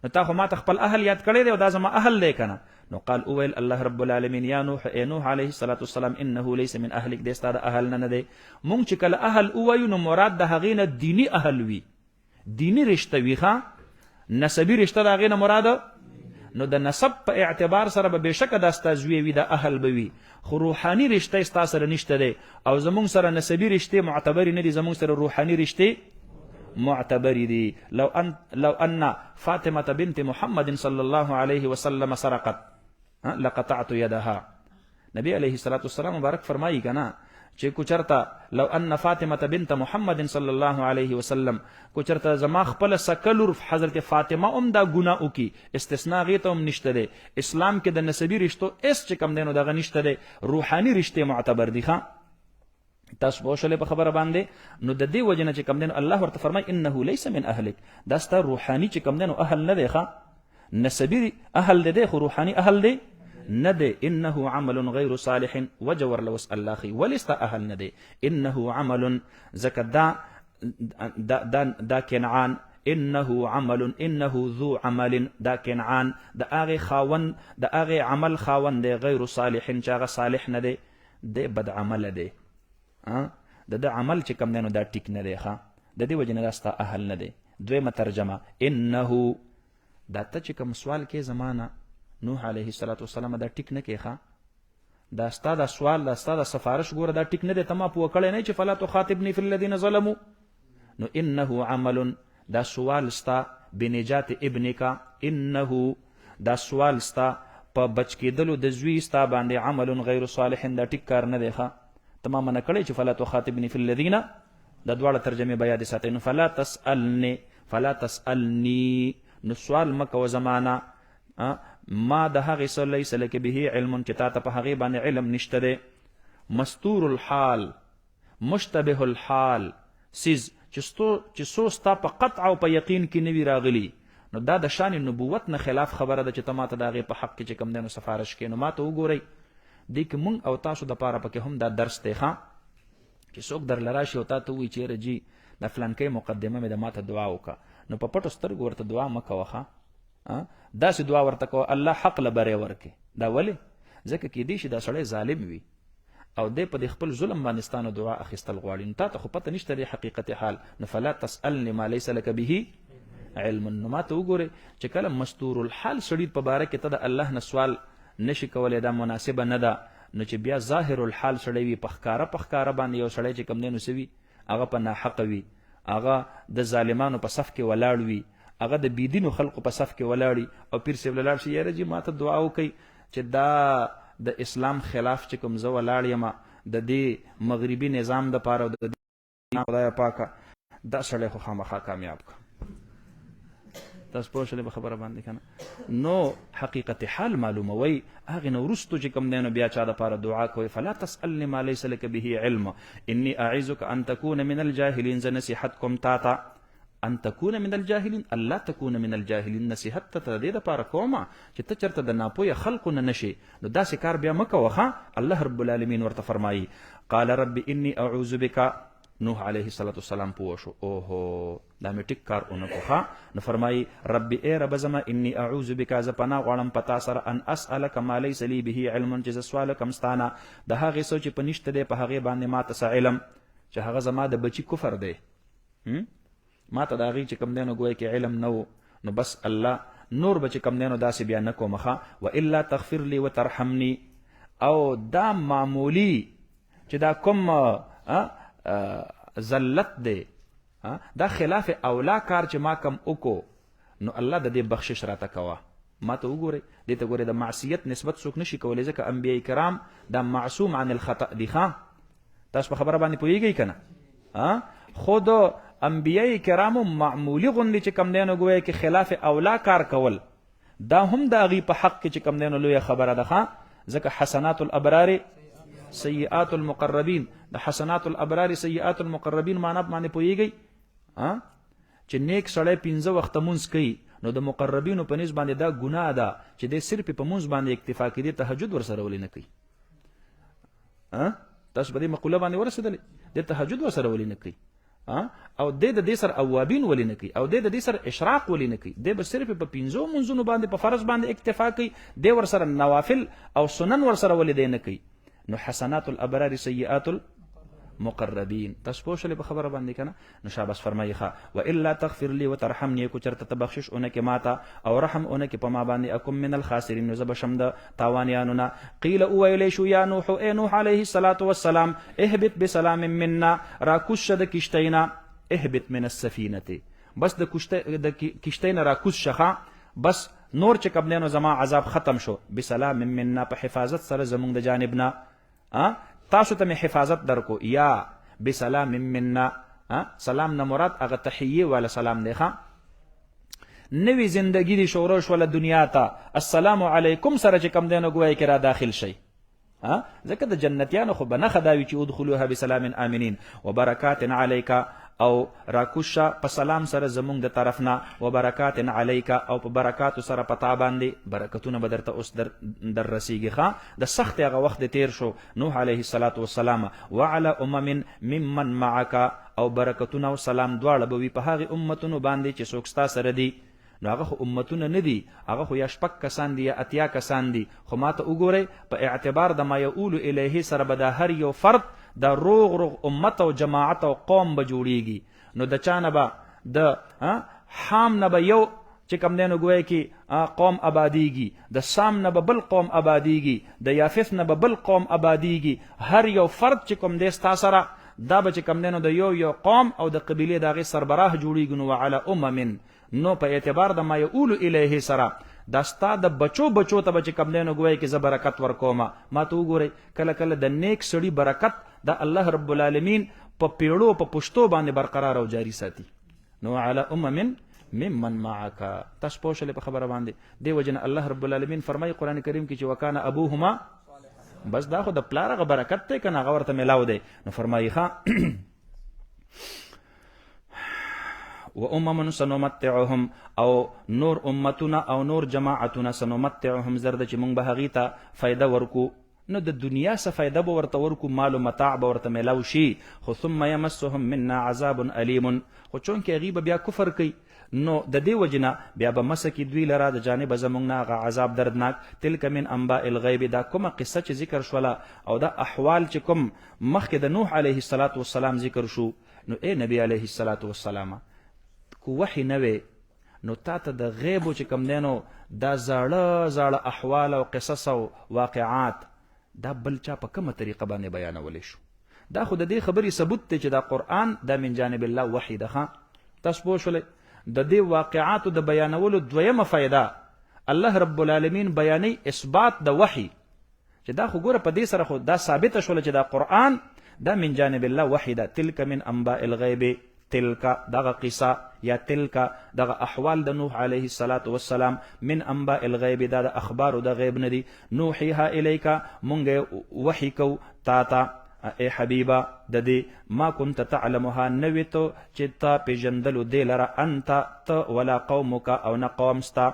A: نو تا خو ماته خپل اهل یاد کړی دی او دا زما اهل دی کنه. نو قال اویل الله رب العالمین یا نوح اے نوح علیه الصلاۃ والسلام انه ليس من اهلك دې ستا د اهل نه دی. مونږ چې کله اهل اوایو نو مراد د هغې نه دینی اهل وي دینی رشته وي نسبی رشته د هغې نه مراد نو د نسب په اعتبار سره به بشکه دا ستا زوی وي د اهل به وي خو روحاني رشته ستا سره نشته دی او زمونږ سره نسبی رشته معتبرې نه دي زمونږ سره روحاني رشته معتبرې دي. لو ان فاطمه بنت محمد صلی الله علیه وسلم سرقت لقطعت يدها نبی علیه الصلاۃ والسلام مبارک فرمایي کنه چې کوچرتا لو ان فاطمه بنت محمد صلی الله علیه وسلم کوچرتا زما خپل سکلور حضرت فاطمه دا ګناه وکي استثناء غي ته نشته دی اسلام کې د نسبی رشتو اس چې کم دینو دغه نشته دی روحاني رشته معتبر دي تاسو په شله په خبره باندې نو د دې وجنه چې کم دینو الله ورته فرمای انه ليس من اهلك دا ست روحاني چې کم دینو اهل نه دی نسبی اهل دی خو روحاني اهل دی ندي انه عمل غير صالح وجور لو اسال الله ولست اهل ندي انه عمل زكا دا كنعان انه عمل انه ذو عمل دا كنعان دا اغي خاون دا اغي عمل خاون دي غير صالح چاغه صالح ندي دي بد عمل دي دا عمل چې کم دینو دا ټیک نه دی د دې وجنه راستا اهل نه دی. دویمه ترجمه انه دا ته چې کوم سوال کې زمانہ نوح علیه الصلاۃ والسلام دا ټیک نه کېخه دا ستا دا سوال دا ستا دا سفارش ګوره دا ټیک نه دی ته ما پوه کړی نه چې فلا تخاطبني فی الذین ظلموا نو انه عمل دا سوال ستا بنجات ابنک انه دا سوال ستا په بچ کېدلو د زوی ستا باندې عمل غیر صالح دا ټیک کار نه دی تمام نه کړی چې فلا تخاطبني فی الذین دا دواړه ترجمه بیا دې ساتئ نو فلا تسألنی نو سوال مکه و زمانہ ما د هغې څه لیس لک به علم چې تا ته په هغې باندې علم نشته دی مستور الحال مشتبه الحال سیز چې څو ستا په قطع او په یقین کې نوي راغلي نو دا د شان نبوت نه خلاف خبره ده چې ته ماته د هغې په حق کې چې کوم دی نو سفارش کې نو ماته وګورئ دې کې مونږ او تاسو دپاره پکې هم دا درس دی چې څوک درله راشي او تا ته ووایي چېرې جي د فلانکۍ مقدمه مې د ماته دعا وکړه نو په پټو سترګو ورته دعا مه کوه داسې دعا ورته کوه الله حق له بری ورکړي دا ولې ځکه کیدای شي دا سړی ظالم وي او دې په خپل ظلم باندې ستانه دعا اخیستل غواړي. نو تا ته خو پته نشته د حقیقت حال، نو فلا تسألني ما ليس لك به علم. نو ما ته وګوره چې کله مستور الحال سړي په باره کې ته د الله نه سوال نشي کولای، دا مناسبه نه ده، نو چې بیا ظاهر الحال سړی وي په ښکاره باندې یو سړی چې کوم دی نو سوي هغه په ناحقه وي، هغه د ظالمانو په صف کې ولاړ وي، هغه د بيدینو خلقو په صف کې ولاړی او پیر صاحب لاړ شي یاره جی ماته دعا وکي چې دا د اسلام خلاف چې کوم زه ولاړ یم د دې مغربي نظام د پاره د خدای پاکه دا سړی خو خامخا کامیاب کا. تاسو پوه شئ په خبره باندې کنه. نو حقیقت حال معلوموي هغه نو رستو چې کوم دینو بیا چا د پاره دعا کوي فلا تسألني ما ليس لك به علم اني اعذك ان تكون من الجاهلين. ز نصيحتكم تاتا ان تكون من الجاهلين، الله تكون من الجاهلين. نصيحت ته دې د پاره کومه چې ته چرته د ناپوهه خلقو نه نشي، نو دا سکار بیا مکه وخه. الله رب العالمین ورته فرمایي قال رب اني اعوذ بك. نوح علیه السلام پوښو اوهو دا مې ټیک کار اونکو. نو فرمایي رب اے رب زما اني اعوذ بك ز پناه غواړم پتا سره ان اسالک ما ليس لي به علم چې سوال کوم ستانه د هغه سوچ په نشته دی په هغه باندې ما ته علم چې هغه زما د بچی کفر دی، ما ته دا غي چې کم دینو ګوي کې علم نو بس الله نور بچ کم دینو داسې بیا نکو مخه. و الا تغفر لي وترحمني. او دا معمولی چې دا کوم زلت دی دا خلاف اولا کار چې ما کم وکو نو الله د دې بخشش راته کوا. ما ته وګوره دې ته ګوره د معصیت نسبت څوک نشي کولای ځکه انبیای کرام دا معصوم عن الخطا دي. تاسو په خبره باندې پوهیږئ کنه. خود انبیای کرامو معمولی غوندي چې کم دینو ګویا کې خلاف اولا کار کول دا هم د هغې په حق کې چې کم دینو لویه خبره ده. ځکه حسنات الابرار سیئات المقربین، د حسنات الابرار سیئات المقربین معنا باندې پوهیږئ چې نیک سړی 15 وخت مونځ کوي نو د مقربینو په نسبت باندې دا ګناه ده چې د صرف په مونځ باندې اکتفا کوي، تهجد ورسره ولې نه کوي. تاسو په دې مقوله باندې ورسېدلې د تهجد ورسره ولې نه کوي او د دې سر اوابین ولې نه کوي او د دې سر اشراق ولې نه کوي. د به صرف په 15 منځونو باندې په فرض باندې اکتفا کوي، د ور سره نوافل او سنن ور سره ولې نه کوي. نو حسنات الابرار سیئات المقربین. تاسو پوه شئ په خبره باندې کنه. نو شاباس فرمایي و الا تغفر لي وترحمني. کو چرته تبخشش اونکه ماته او رحم اونکه په ما باندې اكم من الخاسرین. نو زب شم د تاوانیانو نه. قیل او ویل شو یا نوح اے نوح علیه الصلاة والسلام اهبط بسلام منا. را کوش د کشتینا اهبط من السفینه. بس د کشتینا را کوش شخه بس نور چې کبنانو زما عذاب ختم شو. بسلام منا په حفاظت سره زمونږ د جانبنا. تاسو ته حفاظت درکو یا بسلام منا. سلام نه مراد هغه تحیه ولا سلام دی. نوی زندگی دی شوروش ولا دنیا ته السلام علیکم سره چې کم دینو ګوای کرا داخل شي. ځکه د جنتیانو خو بنه خداوی چې ادخلوها بسلام امنین وبرکات علیک او راکوشا په سلام سره زمونږ د طرفنا وبرکات علیک او په برکات سره پتا باندې برکتونه بدرته اوس در رسیږي. د سخت هغه وخت تیر شو. نوح علیه الصلاة والسلام وعلى امم ممن معك او برکتونه او سلام دواړه به وي په هغه امتونو باندې چې څوک ستا سره دي. نو هغه خو امتونه نه دي، هغه خو یا شپږ کسان دي یا اتیا کسان دي. خو ماته وګورئ په اعتبار د ما یقول الیه سره به د هر یو فرد د روغ امت او جماعت او قوم به جوړیږي. نو د چانه به د حام نه به یو چې کم دینو ګویا کې قوم آبادیږي، د سام نه به بل قوم آبادیږي، د یافث نه به بل قوم آبادیږي. هر یو فرد چې کوم دی ستا سره دا به چې کم دینو د یو قوم او د قبیلې د هغې سربراه جوړیږي. نو وعلى امم نو په اعتبار د ما یقول الیه سره دا ستا د بچو ته به چې کم دینو ګویا کې زه برکت ورکومه. ما ته وګورئ کله کله د نیک سړي برکت د الله رب العالمین په پیړو په پښتو باندې برقرار او جاری ساتي. نو علی امم ممن معک. تاسو پوه شئ په خبره باندې. دی وجنه الله رب العالمین فرمایي قران کریم کې چې وکانه ابوهما، بس دا خو د پلار غ برکت ته کنه غورته ملاو دی. نو فرمایي و امم سنمتعهم او نور امتنا او نور جماعتنا سنمتعهم زرد چې مونږ به هغې ته فایده ورکو. نو د دنیا څه فایده به ورته ورکو، مال و متاع به ورته میلاو شي، خو ثم یمسهم منا عذاب علیم، خو چونکې هغوی به بیا کفر کوي نو د دې وجنه بیا به مسه کې دوی لره د جانب زمونږ نه هغه عذاب دردناک. تلک من انباء الغیب، دا کومه قصه چې ذکر شوله او دا احوال چې کوم مخکې د نوح علیه السلام ذکر شو، نو ای نبی علیه السلام کو وحی نه وی نو تا ته د غیبو چې کوم دی نو دا زاړه زاړه احوال او قصص او واقعات دا بل چا په کومه طریقه باندې بیانولی شو؟ دا خو د دې خبرې ثبوت دی چې دا قرآن دا من جانب الله وحی ده. تاسو پوه شولئ؟ د دې واقعاتو د بیانولو دویمه فایده الله رب العالمین بیانوي اثبات د وحی، چې دا خو ګوره په دې سره خو دا ثابته شوله چې دا قرآن دا من جانب الله وحی ده. تلک من انباء الغیب، تلک دغه قصه یا تلک دغه احوال د نوح علیه السلام، من انباء الغیب دا د اخبار د غیب نه دي، نوحیها الیک مونږ وحی کو تا ته ای حبیبا د دې ما كنت تعلمها نوی تو چې تا پیژندلو دی لره انت ته ولا قومک او نه قوم ستا.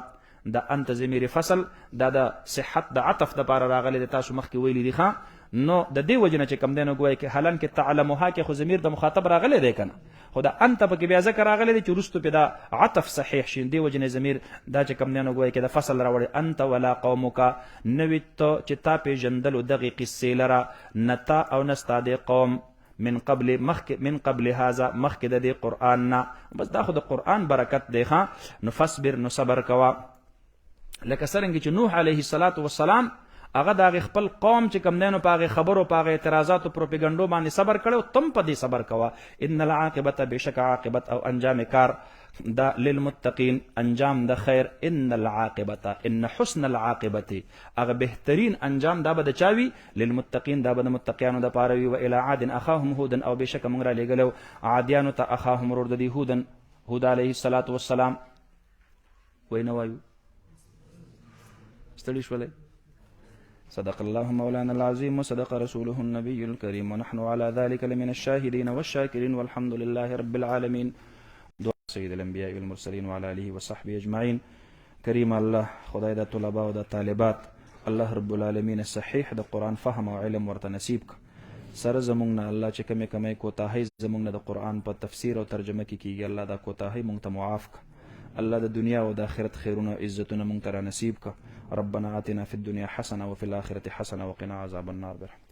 A: دا انت ضمیر فصل دا د صحت د عطف د پاره راغلی د تاسو مخکې ویلی دي ښه. نو د دې وجنه چې کم دی نو ګویا کې حالان کې تعلمها کې خو ضمیر د مخاطب راغلی دی کنه، خو دا انت پکې بیا ذکر راغلی دی چې وروستو پې دا عطف صحیح شي، دې وجنه ضمیر دا چې کم دی نو ګویا کې د فصل راوړی انت ولا قومک نوی ته چې تا پیژندلو دغې قصې لره نه تا او نه ستا د قوم من قبل هذا مخکې د دې قرآن نه. بس دا خو د قرآن برکت دی ښه. نو فصبر نو صبر کوه، لکه څرنګه چې نوح علیه السلام هغه د هغې خپل قوم چې کوم دی نو په هغې خبرو په هغې اعتراضاتو پروپیګنډو باندې صبر کړی، تم په دې صبر کوه. ان العاقبت بشک عاقبت او انجام کار دا للمتقین انجام د خیر، ان العاقبت ان حسن العاقبت هغه بهترین انجام دا به د چاوي للمتقین دا به د متقیانو د پاره وي. و الی عاد اخاهم هودا او بشک موږ را لېږلو عادیانو ته اخاهم ورور د دې هود علیه السلام. وی نه وایو ستړي شولئ؟ صدق الله مولانا العظيم وصدق رسوله النبي الكريم ونحن على ذلك لمن الشاهدين والشاكرين والحمد لله رب العالمين. دعاء سيد الانبياء والمرسلين وعلى اله وصحبه اجمعين. کریم الله خدای د طلباء او د طالبات الله رب العالمین صحیح د قرآن فهم او علم ورته نصیب ک. سره زمونږ نه الله چې کمی کوتاهی زمونږ نه د قرآن په تفسیر او ترجمه کې کیږي، الله دا کوتاهی مونږ ته معاف ک. الله د دنیا او د آخرت خیرونه عزتونه مونږ ته را نصیب ک. ربنا آتنا في الدنيا حسنة وفي الآخرة حسنة وقنا عذاب النار برحمتك.